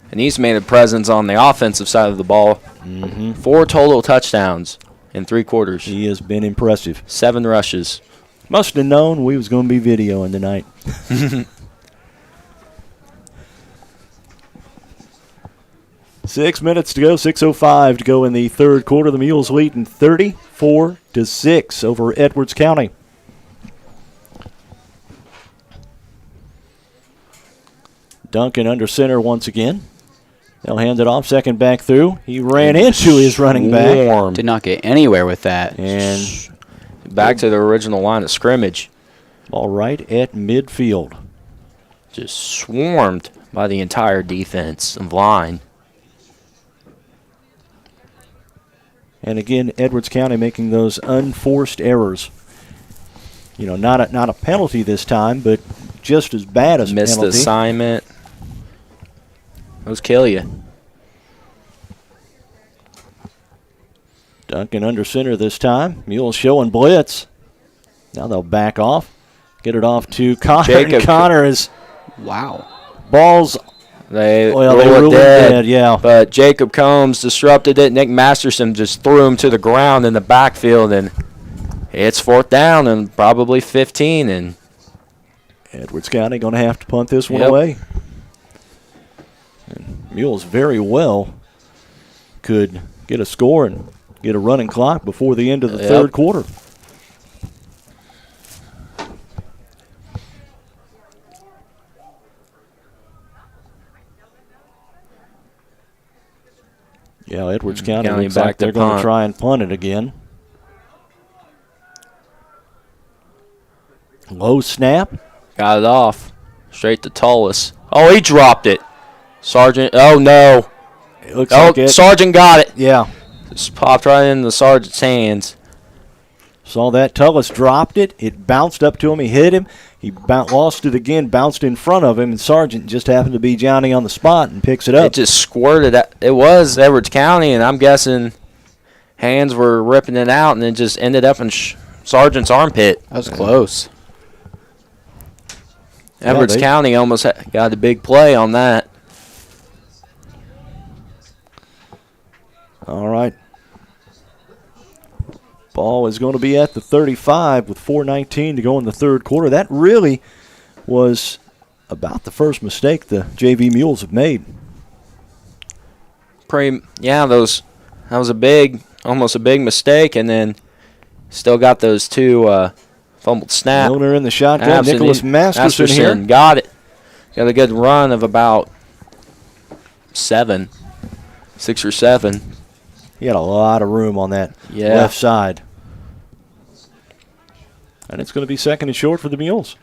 And he's made a presence on the offensive side of the ball. 4 total touchdowns in 3 quarters. He has been impressive. 7 rushes. Must have known we was going to be videoing tonight. 6 minutes to go, 6:05 to go in the 3rd quarter. The Mules leading 34-6 over Edwards County. Duncan under center once again. They'll hand it off, second back through. He ran into his running back. Did not get anywhere with that. And back to the original line of scrimmage. All right at midfield. Just swarmed by the entire defensive line. And again, Edwards County making those unforced errors. You know, not a penalty this time, but just as bad as a penalty. Missed assignment. Those kill you. Duncan under center this time. Mules showing blitz. Now they'll back off. Get it off to Connor. Jacob. And Connor is... Wow. Balls... They ruled dead, yeah. But Jacob Combs disrupted it. Nick Masterson just threw him to the ground in the backfield, and it's 4th down and probably 15. And Edwards County going to have to punt this one away. And Mules very well could get a score and get a running clock before the end of the 3rd quarter. Yeah, Edwards County looks like they're going to try and punt it again. Low snap. Got it off. Straight to Tullis. Oh, he dropped it. Sergeant. Oh, no. It looks like it. Sergeant got it. Yeah. Just popped right into the sergeant's hands. Saw that. Tullis dropped it. It bounced up to him. He hit him. He lost it again, bounced in front of him, and Sargent just happened to be Johnny on the spot and picks it up. It just squirted. It was Edwards County, and I'm guessing hands were ripping it out, and it just ended up in Sargent's armpit. That was close. Edwards County almost got a big play on that. All right. Ball is going to be at the 35 with 4:19 to go in the third quarter. That really was about the first mistake the JV Mules have made. That was almost a big mistake, and then still got those two fumbled snap. Milner in the shotgun. Nicholas Masterson here. Got it. Got a good run of about 6 or 7. He had a lot of room on that left side. And it's going to be second and short for the Mules.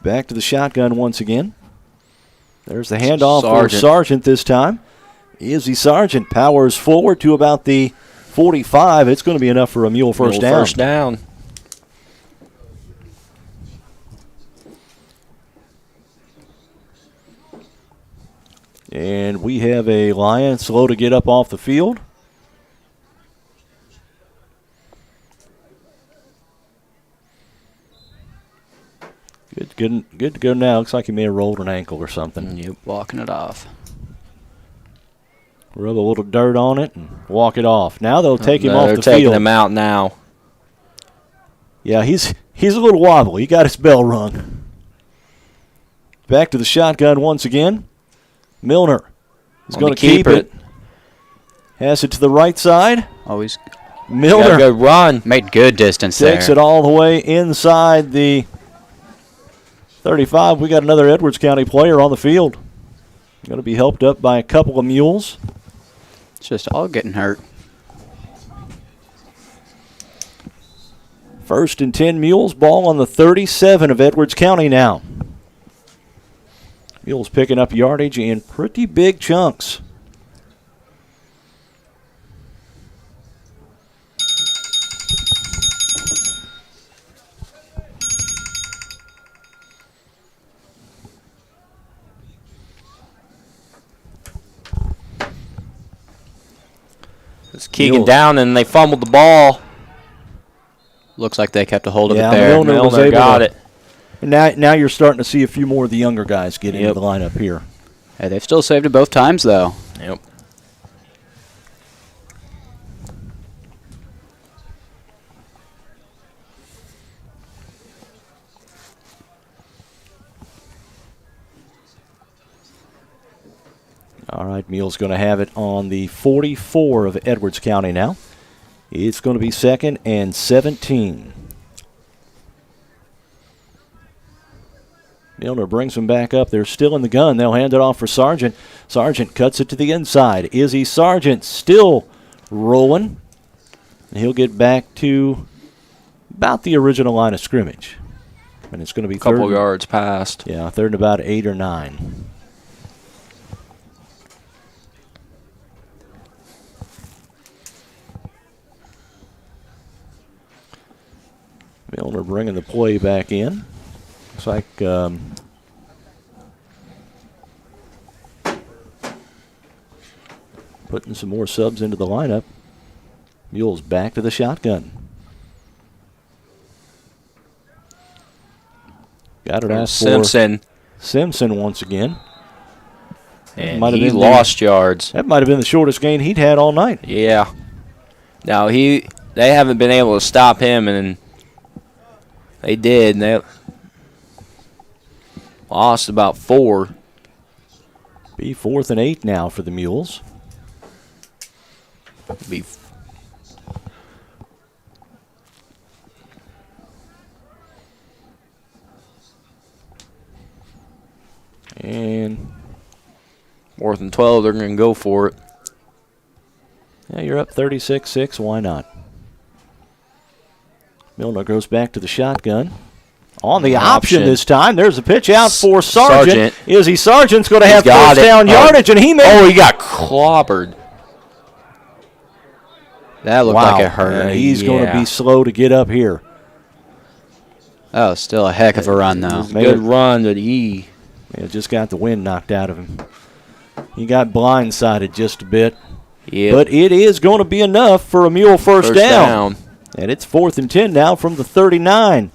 Back to the shotgun once again. There's the handoff for Sargent this time. Izzy Sargent powers forward to about the 45. It's going to be enough for a Mule first down. First down. And we have a Lion slow to get up off the field. Good to go now. Looks like he may have rolled an ankle or something. Yep, walking it off. Rub a little dirt on it and walk it off. Now they'll take him off the field. They're taking him out now. Yeah, he's a little wobbly. He got his bell rung. Back to the shotgun once again. Milner is going to keep it. Has it to the right side. Always. Milner. Good run. Made good distance there. Takes it all the way inside the 35. We got another Edwards County player on the field. Going to be helped up by a couple of Mules. It's just all getting hurt. First and 10 Mules. Ball on the 37 of Edwards County now. Mules picking up yardage in pretty big chunks. It's Keegan down, and they fumbled the ball. Looks like they kept a hold of it there. there. Milner got it. Now you're starting to see a few more of the younger guys get into the lineup here. Hey, they've still saved it both times, though. Yep. All right, Mule's going to have it on the 44 of Edwards County now. It's going to be second and 17. Milner brings them back up. They're still in the gun. They'll hand it off for Sargent. Sargent cuts it to the inside. Izzy Sargent still rolling. And he'll get back to about the original line of scrimmage. And it's going to be a couple yards past. Yeah, third and about 8 or 9. Milner bringing the play back in. Looks like putting some more subs into the lineup. Mules back to the shotgun. Got it out for Simpson once again. And he lost yards. That might have been the shortest gain he'd had all night. Yeah. Now they haven't been able to stop him, and they did, and they lost about 4. Be 4th and 8 now for the Mules. And 4th and 12, they're going to go for it. Yeah, you're up 36-6. Why not? Milner goes back to the shotgun. On the option this time. There's a pitch out for Sargent. Izzy Sargent's going to have first down yardage, and he made he got clobbered. That looked like it hurt. He's going to be slow to get up here. Oh, still a heck of a run, though. Good run, but he just got the wind knocked out of him. He got blindsided just a bit. Yep. But it is going to be enough for a Mule first down. And it's 4th and 10 now from the 39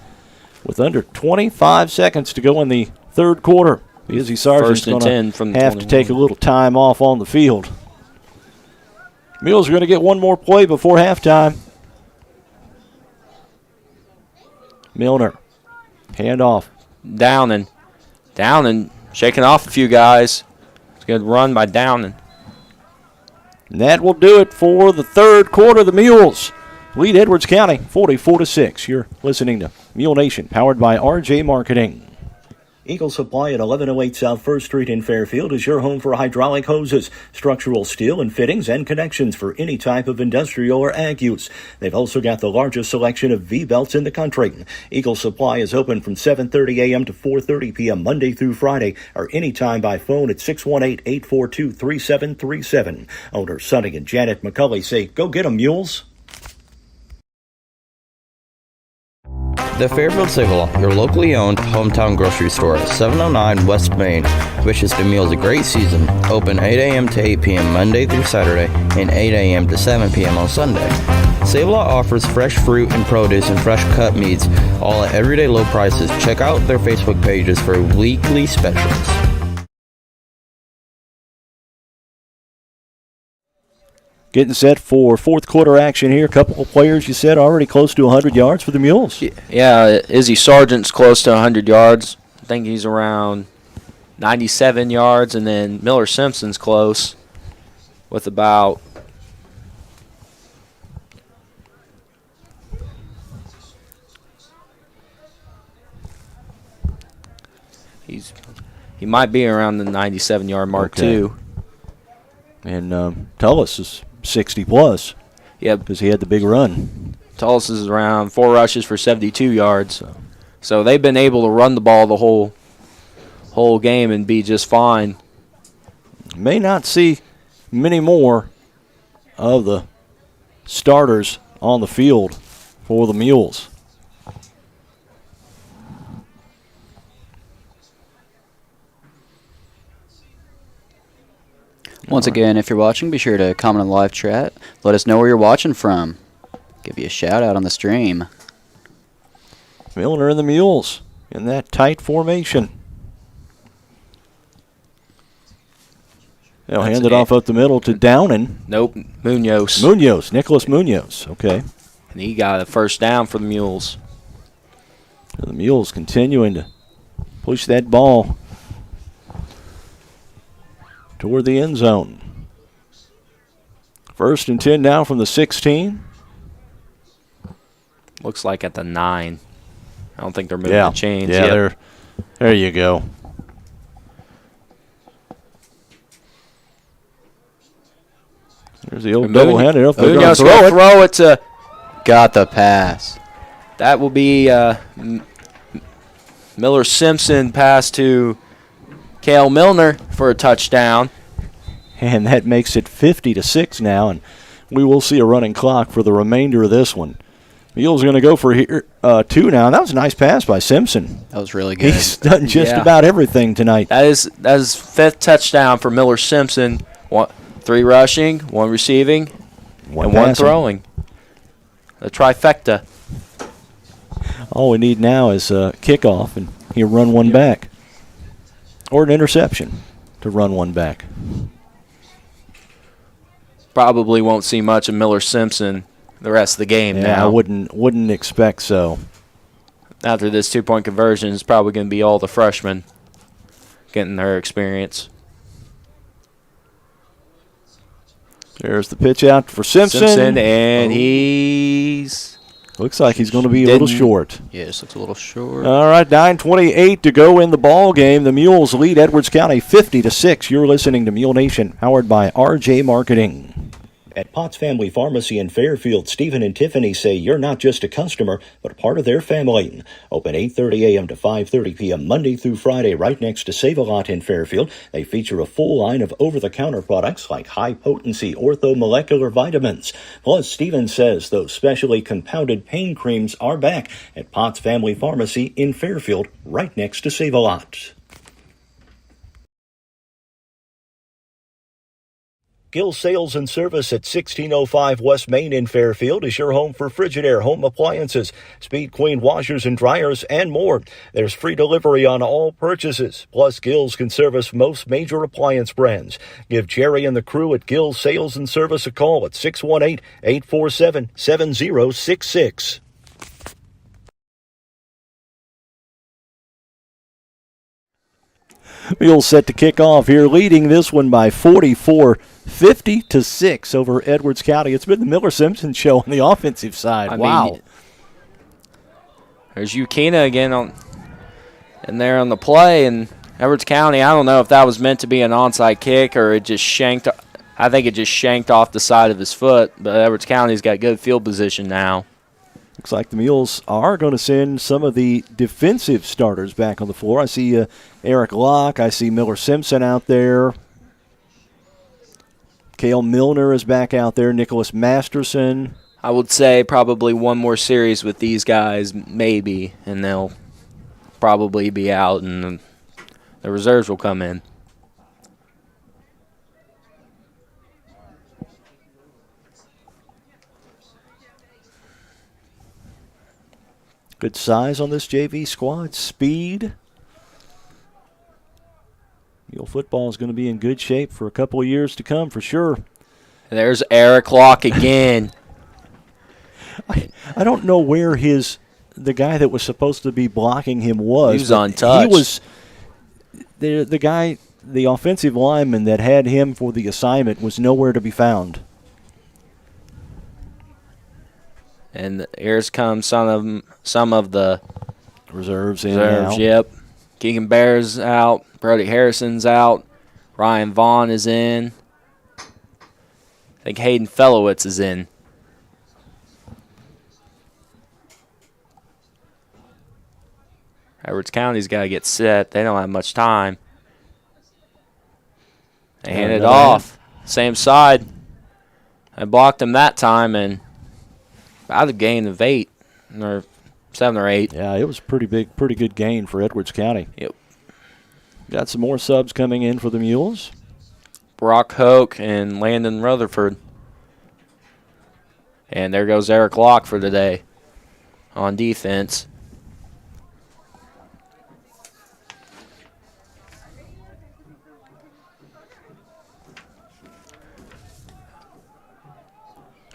with under 25 seconds to go in the third quarter. Izzy Sargent's going to have to take a little time off on the field. Mules are going to get one more play before halftime. Milner, handoff. Downing, shaking off a few guys. It's a good run by Downing. And that will do it for the third quarter. The Mules lead Edwards County 44-6. You're listening to Mule Nation, powered by RJ Marketing. Eagle Supply at 1108 South 1st Street in Fairfield is your home for hydraulic hoses, structural steel and fittings, and connections for any type of industrial or ag use. They've also got the largest selection of V-belts in the country. Eagle Supply is open from 7:30 a.m. to 4:30 p.m. Monday through Friday, or anytime by phone at 618-842-3737. Owners Sonny and Janet McCulley say, go get 'em, Mules. The Fairfield Save-A-Lot, your locally owned hometown grocery store at 709 West Main, wishes the Mules a great season. Open 8 a.m. to 8 p.m. Monday through Saturday and 8 a.m. to 7 p.m. on Sunday. Save-A-Lot offers fresh fruit and produce and fresh cut meats, all at everyday low prices. Check out their Facebook pages for weekly specials. Getting set for fourth quarter action here. A couple of players, you said, already close to 100 yards for the Mules. Yeah, Izzy Sargent's close to 100 yards. I think he's around 97 yards, and then Miller Simpson's close with about he might be around the 97-yard mark too. And Tullis is 60 plus. Yep, because he had the big run. Tullis is around 4 rushes for 72 yards. So they've been able to run the ball the whole game and be just fine. May not see many more of the starters on the field for the Mules. Once again, if you're watching, be sure to comment on the live chat. Let us know where you're watching from. Give you a shout out on the stream. Milner and the Mules in that tight formation. They'll hand it off up the middle to Downing. Nope, Munoz. Nicholas Munoz. Okay. And he got a first down for the Mules. The Mules continuing to push that ball toward the end zone. 1st and 10 now from the 16. Looks like at the 9. I don't think they're moving the chains yet. Yeah, there you go. There's the old double-handed. Munoz will throw it to. Got the pass. That will be Miller Simpson pass to Cale Milner for a touchdown. And that makes it 50-6 now, and we will see a running clock for the remainder of this one. Mules going to go for here 2 now. That was a nice pass by Simpson. That was really good. He's done just about everything tonight. That is 5th touchdown for Miller Simpson. 3 rushing, 1 receiving, and 1 throwing. A trifecta. All we need now is a kickoff, and he'll run one back. Or an interception to run one back. Probably won't see much of Miller Simpson the rest of the game now. I wouldn't expect so. After this 2-point conversion, it's probably going to be all the freshmen getting their experience. There's the pitch out for Simpson. And he's Looks like he's going to be a little short. Yes, looks a little short. All right, 9:28 to go in the ball game. The Mules lead Edwards County 50-6. You're listening to Mule Nation, powered by RJ Marketing. At Potts Family Pharmacy in Fairfield, Stephen and Tiffany say you're not just a customer, but a part of their family. Open 8:30 a.m. to 5:30 p.m. Monday through Friday right next to Save-A-Lot in Fairfield. They feature a full line of over-the-counter products like high-potency orthomolecular vitamins. Plus, Stephen says those specially compounded pain creams are back at Potts Family Pharmacy in Fairfield right next to Save-A-Lot. Gill Sales and Service at 1605 West Main in Fairfield is your home for Frigidaire home appliances, Speed Queen washers and dryers, and more. There's free delivery on all purchases. Plus, Gill's can service most major appliance brands. Give Jerry and the crew at Gill Sales and Service a call at 618-847-7066. Mules set to kick off here, leading this one by 50-6 over Edwards County. It's been the Miller Simpson show on the offensive side. Wow. There's Ukina again in there on the play, and Edwards County, I don't know if that was meant to be an onside kick or it just shanked. I think it just shanked off the side of his foot, but Edwards County's got good field position now. Looks like the Mules are going to send some of the defensive starters back on the floor. I see Eric Locke. I see Miller Simpson out there. Cale Milner is back out there. Nicholas Masterson. I would say probably one more series with these guys, maybe, and they'll probably be out, and the reserves will come in. Good size on this JV squad. Speed. Mule football is going to be in good shape for a couple of years to come for sure. There's Eric Locke again. I don't know where the guy that was supposed to be blocking him was. He was untouched. He was the guy, the offensive lineman that had him for the assignment was nowhere to be found. And here's comes some of the reserves. Yep. Keegan Bear's out. Brody Harrison's out. Ryan Vaughn is in. I think Hayden Fellowitz is in. Edwards County's got to get set. They don't have much time. They hand it off. Same side. I blocked him that time, and about a gain of 8 or 7 or 8. Yeah, it was pretty good gain for Edwards County. Yep. Got some more subs coming in for the Mules. Brock Hoke and Landon Rutherford. And there goes Eric Locke for today on defense.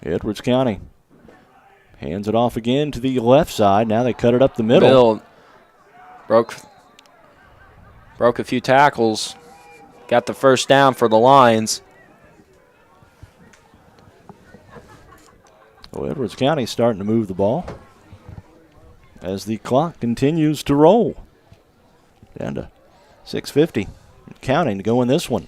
Edwards County hands it off again to the left side. Now they cut it up the middle. Broke a few tackles. Got the first down for the Lions. Well, Edwards County starting to move the ball as the clock continues to roll. Down to 6:50. Counting to go in this one.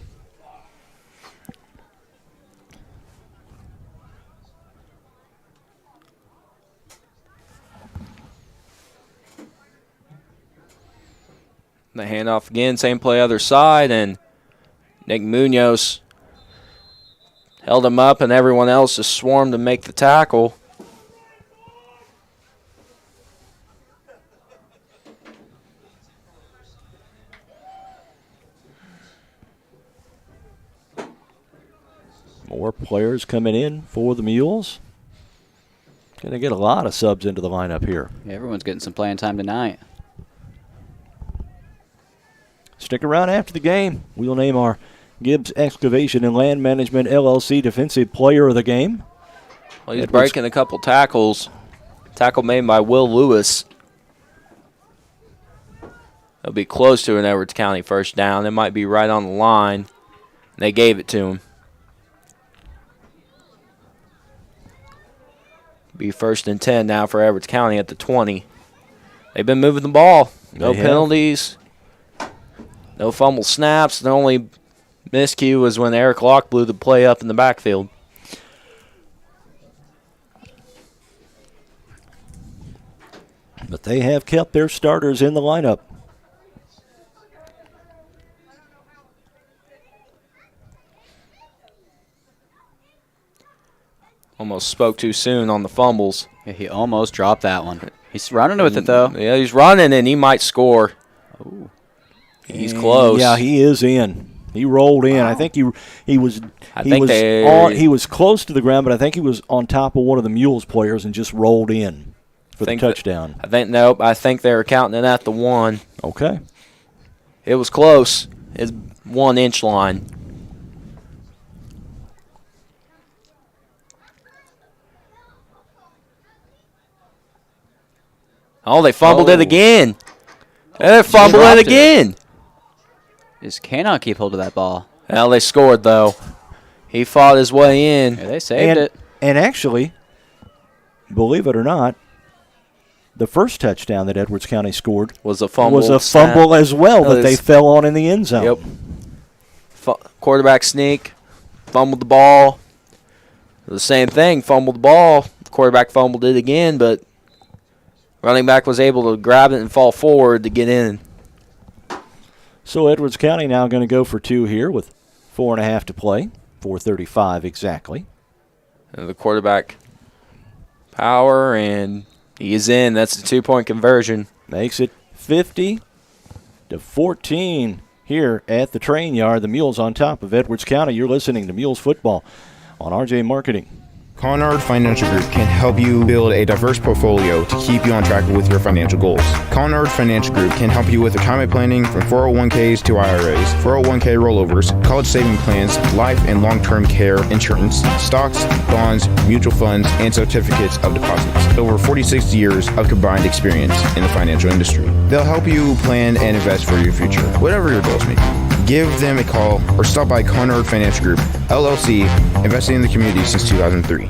The handoff again, same play other side, and Nick Munoz held him up, and everyone else just swarmed to make the tackle. More players coming in for the Mules. Going to get a lot of subs into the lineup here. Yeah, everyone's getting some playing time tonight. Stick around after the game. We'll name our Gibbs Excavation and Land Management LLC Defensive Player of the Game. Well, he's breaking a couple tackles. Tackle made by Will Lewis. It'll be close to an Edwards County first down. It might be right on the line. They gave it to him. Be 1st and 10 now for Edwards County at the 20. They've been moving the ball. No penalties. No fumble snaps. The only miscue was when Eric Locke blew the play up in the backfield. But they have kept their starters in the lineup. Almost spoke too soon on the fumbles. Yeah, he almost dropped that one. He's running with it, though. Yeah, he's running, and he might score. Ooh. He's close. Yeah, he is in. He rolled in. I think he was close to the ground, but I think he was on top of one of the Mules players and just rolled in for the touchdown. I think they were counting it at the 1. Okay. It was close. It's 1 inch line. Oh, they fumbled it again. They fumbled it again. Just cannot keep hold of that ball. Well, they scored, though. He fought his way in. Yeah, they saved it. And actually, believe it or not, the first touchdown that Edwards County scored was a fumble. As well that they fell on in the end zone. Yep. Quarterback sneak, fumbled the ball. The same thing, fumbled the ball. The quarterback fumbled it again, but running back was able to grab it and fall forward to get in. So Edwards County now going to go for 2 here with 4.5 to play. 4:35 exactly. And the quarterback power, and he is in. That's the 2-point conversion. Makes it 50-14 here at the train yard. The Mules on top of Edwards County. You're listening to Mules Football on RJ Marketing. Conard Financial Group can help you build a diverse portfolio to keep you on track with your financial goals. Conard Financial Group can help you with retirement planning from 401ks to IRAs, 401k rollovers, college saving plans, life and long-term care insurance, stocks, bonds, mutual funds, and certificates of deposits. Over 46 years of combined experience in the financial industry. They'll help you plan and invest for your future, whatever your goals may be. Give them a call or stop by Conard Financial Group, LLC, investing in the community since 2003.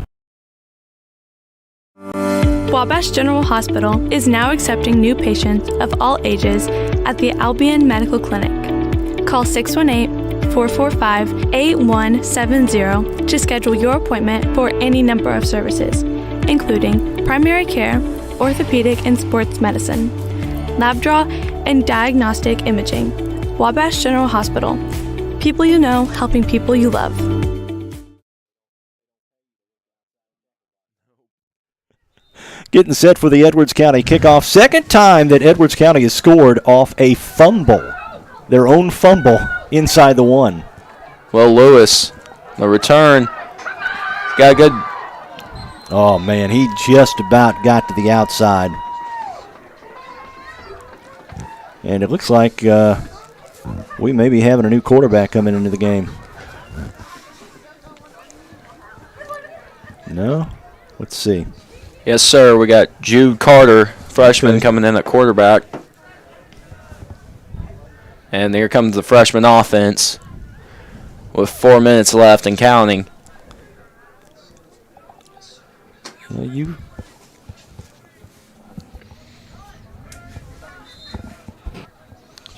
Wabash General Hospital is now accepting new patients of all ages at the Albion Medical Clinic. Call 618-445-8170 to schedule your appointment for any number of services, including primary care, orthopedic and sports medicine, lab draw, and diagnostic imaging. Wabash General Hospital. People you know, helping people you love. Getting set for the Edwards County kickoff. Second time that Edwards County has scored off a fumble. Their own fumble inside the 1. Well, Lewis, the return. Got a good. Oh, man, he just about got to the outside. And it looks like we may be having a new quarterback coming into the game. No? Let's see. Yes, sir. We got Jude Carter, freshman, coming in at quarterback. And here comes the freshman offense with 4 minutes left and counting. So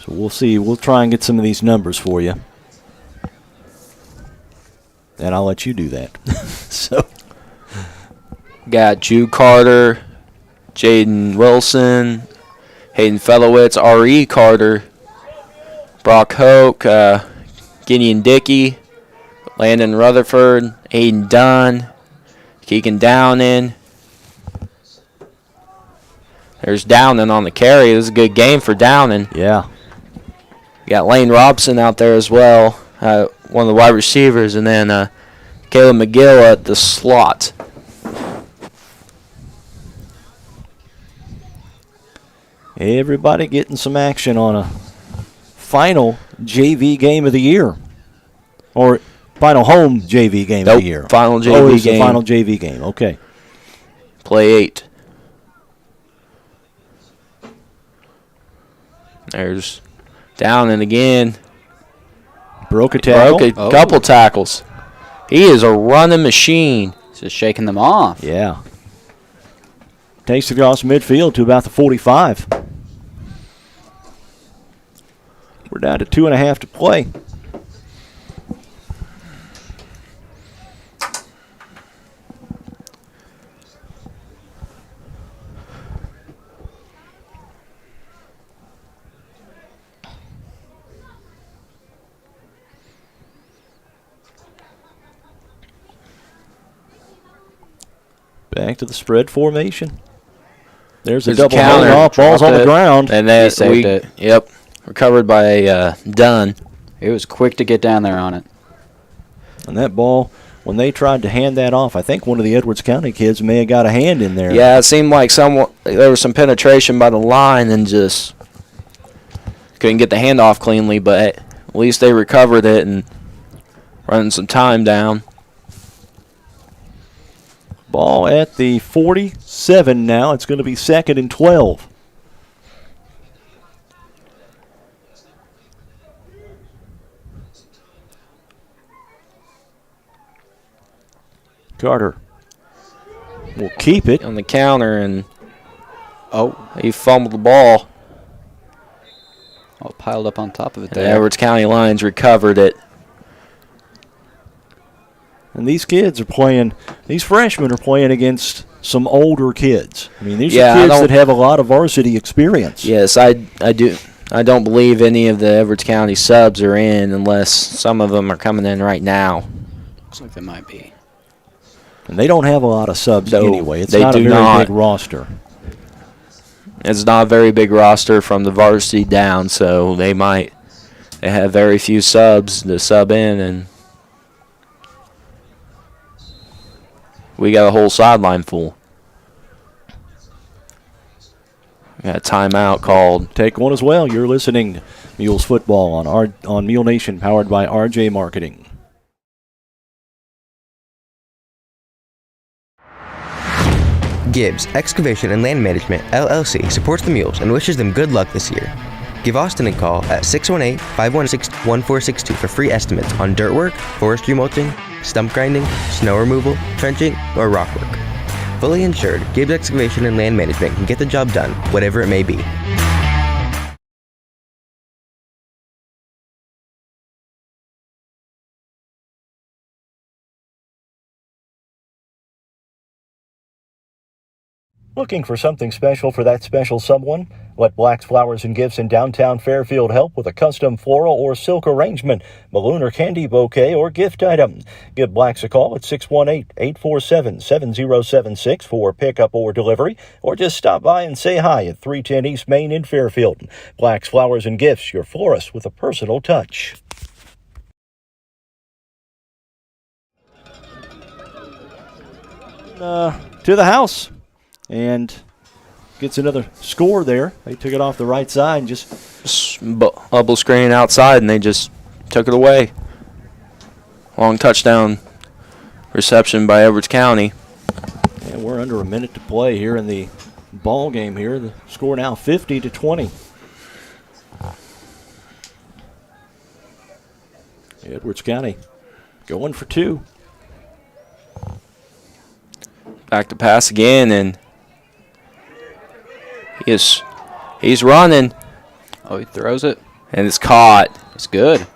we'll see. We'll try and get some of these numbers for you. And I'll let you do that. So got Jude Carter, Jaden Wilson, Hayden Fellowitz, R.E. Carter, Brock Hoke, Gideon Dickey, Landon Rutherford, Aiden Dunn, Keegan Downing. There's Downing on the carry. It was a good game for Downing. Yeah. Got Lane Robson out there as well, one of the wide receivers, and then Caleb McGill at the slot. Everybody getting some action on a final JV game of the year. Or final home JV game of the year. Final JV oh, it's game. The final JV game. Okay. Play 8. There's Downing again. Broke a tackle. Broke a couple tackles. He is a running machine. Just shaking them off. Yeah. Takes it across midfield to about the 45. We're down to 2.5 to play. Back to the spread formation. There's a double counter. handoff. Ball's on the ground. And He saved it. Yep. Recovered by Dunn. He was quick to get down there on it. And that ball, when they tried to hand that off, I think one of the Edwards County kids may have got a hand in there. Yeah, it seemed like there was some penetration by the line and just couldn't get the handoff cleanly, but at least they recovered it and running some time down. Ball at the 47 now. It's going to be 2nd and 12. Carter will keep it. On the counter, and he fumbled the ball. All piled up on top of it The there. Edwards County Lions recovered it. And these kids are playing, these freshmen are playing against some older kids. I mean, these Yeah, are kids that have a lot of varsity experience. Yes, I do. I don't believe any of the Edwards County subs are in unless some of them are coming in right now. Looks like they might be. And they don't have a lot of subs No, anyway. It's they not a do very not. big roster. It's not a very big roster from the varsity down, so they have very few subs to sub in, and we got a whole sideline full. We got a timeout called. Take one as well. You're listening to Mules Football on Mule Nation, powered by RJ Marketing. Gibbs Excavation and Land Management, LLC supports the Mules and wishes them good luck this year. Give Austin a call at 618-516-1462 for free estimates on dirt work, forestry mulching, stump grinding, snow removal, trenching, or rock work. Fully insured, Gibbs Excavation and Land Management can get the job done, whatever it may be. Looking for something special for that special someone? Let Black's Flowers and Gifts in downtown Fairfield help with a custom floral or silk arrangement, balloon or candy bouquet, or gift item. Give Black's a call at 618-847-7076 for pickup or delivery, or just stop by and say hi at 310 East Main in Fairfield. Black's Flowers and Gifts, your florist with a personal touch. To the house. And gets another score there. They took it off the right side and just bubble screen outside, and they just took it away. Long touchdown reception by Edwards County. And we're under a minute to play here in the ball game here. The score now 50-20. Edwards County going for two. Back to pass again, and he's running. Oh, he throws it. And it's caught. It's good.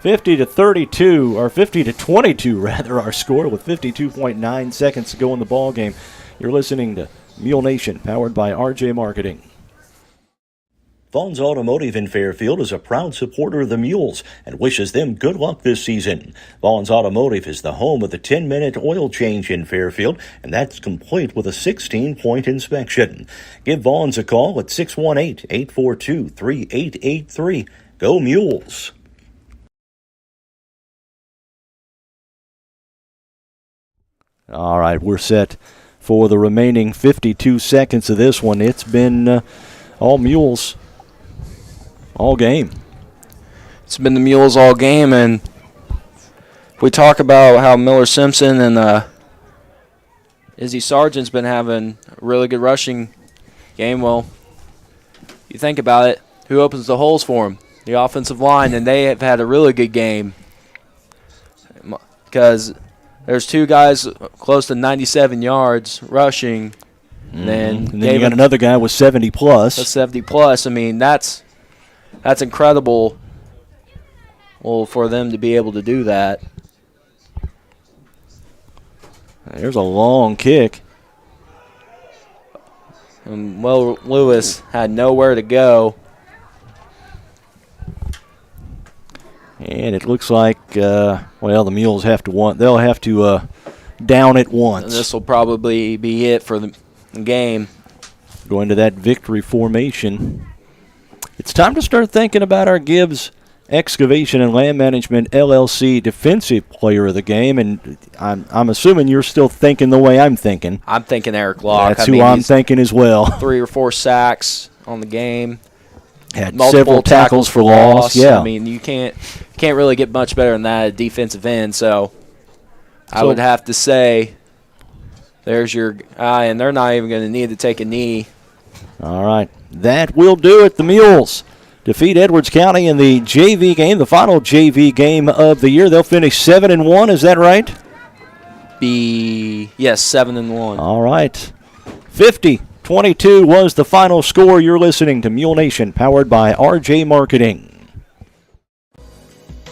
50-32, or 50-22 rather, our score with 52.9 seconds to go in the ball game. You're listening to Mule Nation, powered by RJ Marketing. Vaughn's Automotive in Fairfield is a proud supporter of the Mules and wishes them good luck this season. Vaughn's Automotive is the home of the 10-minute oil change in Fairfield, and that's complete with a 16-point inspection. Give Vaughn's a call at 618-842-3883. Go Mules! All right, we're set for the remaining 52 seconds of this one. It's been all Mules all game. It's been the Mules all game, and we talk about how Miller Simpson and Izzy Sargent's been having a really good rushing game. Well, you think about it, who opens the holes for them? The offensive line, and they have had a really good game because there's two guys close to 97 yards rushing, Then you got another guy with 70 plus. A 70 plus. I mean, that's incredible. Well, for them to be able to do that. There's a long kick. And, well, Lewis had nowhere to go. And it looks like, the Mules they'll have to down it once. This will probably be it for the game. Go into that victory formation. It's time to start thinking about our Gibbs Excavation and Land Management LLC Defensive Player of the Game, and I'm assuming you're still thinking the way I'm thinking. I'm thinking Eric Locke. That's who I'm thinking as well. 3 or 4 sacks on the game. Had multiple several tackles for loss. Yeah, I mean, you can't really get much better than that at defensive end. So I would have to say, there's your guy, and they're not even going to need to take a knee. All right, that will do it. The Mules defeat Edwards County in the JV game, the final JV game of the year. They'll finish 7-1. Is that right? Yes, 7-1. All right, 50-22 was the final score. You're listening to Mule Nation, powered by RJ Marketing.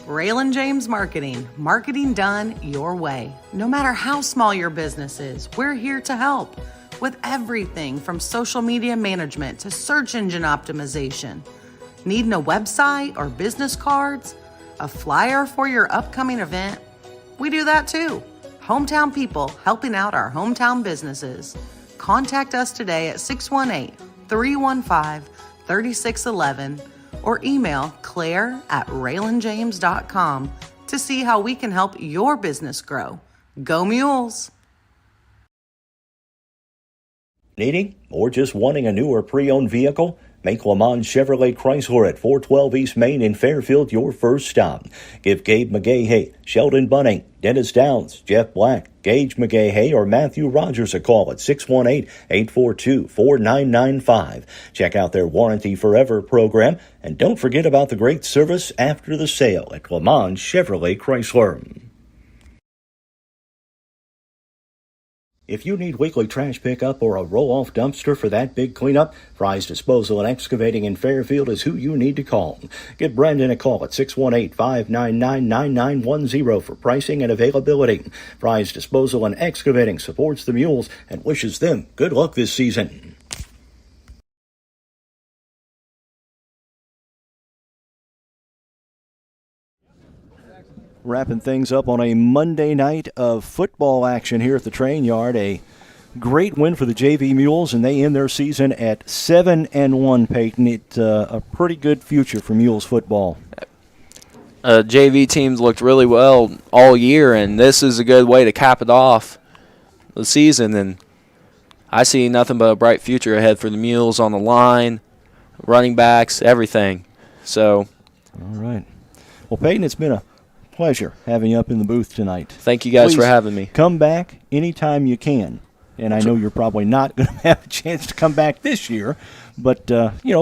Raylon James Marketing. Marketing done your way. No matter how small your business is, we're here to help with everything from social media management to search engine optimization. Needing a website or business cards? A flyer for your upcoming event? We do that too. Hometown people helping out our hometown businesses. Contact us today at 618-315-3611 or email claire@raylonjames.com to see how we can help your business grow. Go Mules! Needing or just wanting a new or pre-owned vehicle? Make Le Mans Chevrolet Chrysler at 412 East Main in Fairfield your first stop. Give Gabe McGahey, Sheldon Bunning, Dennis Downs, Jeff Black, Gage McGahey, or Matthew Rogers a call at 618-842-4995. Check out their Warranty Forever program, and don't forget about the great service after the sale at Le Mans Chevrolet Chrysler. If you need weekly trash pickup or a roll-off dumpster for that big cleanup, Fry's Disposal and Excavating in Fairfield is who you need to call. Give Brendan a call at 618-599-9910 for pricing and availability. Fry's Disposal and Excavating supports the Mules and wishes them good luck this season. Wrapping things up on a Monday night of football action here at the Train Yard. A great win for the JV Mules, and they end their season at 7-1, Peyton. It's a pretty good future for Mules football. JV teams looked really well all year, and this is a good way to cap it off the season. And I see nothing but a bright future ahead for the Mules on the line, running backs, everything. So, all right. Well, Peyton, it's been a pleasure having you up in the booth tonight. Thank you guys for having me. Come back anytime you can. And I know you're probably not going to have a chance to come back this year, but,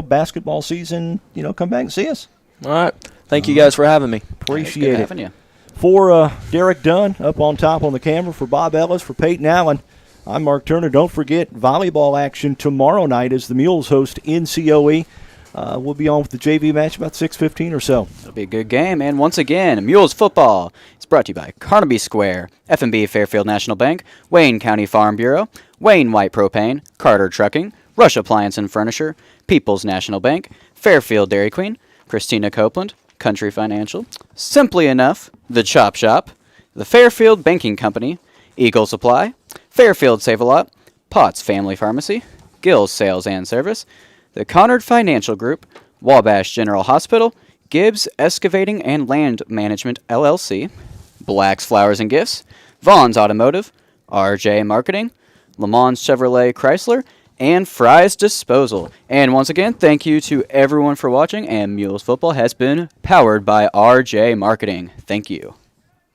basketball season, come back and see us. All right. Thank you guys for having me. Appreciate it. Having you. For Derek Dunn up on top on the camera, for Bob Ellis, for Peyton Allen, I'm Mark Turner. Don't forget volleyball action tomorrow night as the Mules host NCOE. We'll be on with the JV match about 6:15 or so. It'll be a good game. And once again, Mules football is brought to you by Carnaby Square, F&B Fairfield National Bank, Wayne County Farm Bureau, Wayne White Propane, Carter Trucking, Rush Appliance and Furniture, People's National Bank, Fairfield Dairy Queen, Christina Copeland, Country Financial, Simply Enough, The Chop Shop, the Fairfield Banking Company, Eagle Supply, Fairfield Save-A-Lot, Potts Family Pharmacy, Gill's Sales and Service, the Conard Financial Group, Wabash General Hospital, Gibbs Excavating and Land Management, LLC, Black's Flowers and Gifts, Vaughn's Automotive, RJ Marketing, Le Mans Chevrolet Chrysler, and Fry's Disposal. And once again, thank you to everyone for watching, and Mules Football has been powered by RJ Marketing. Thank you.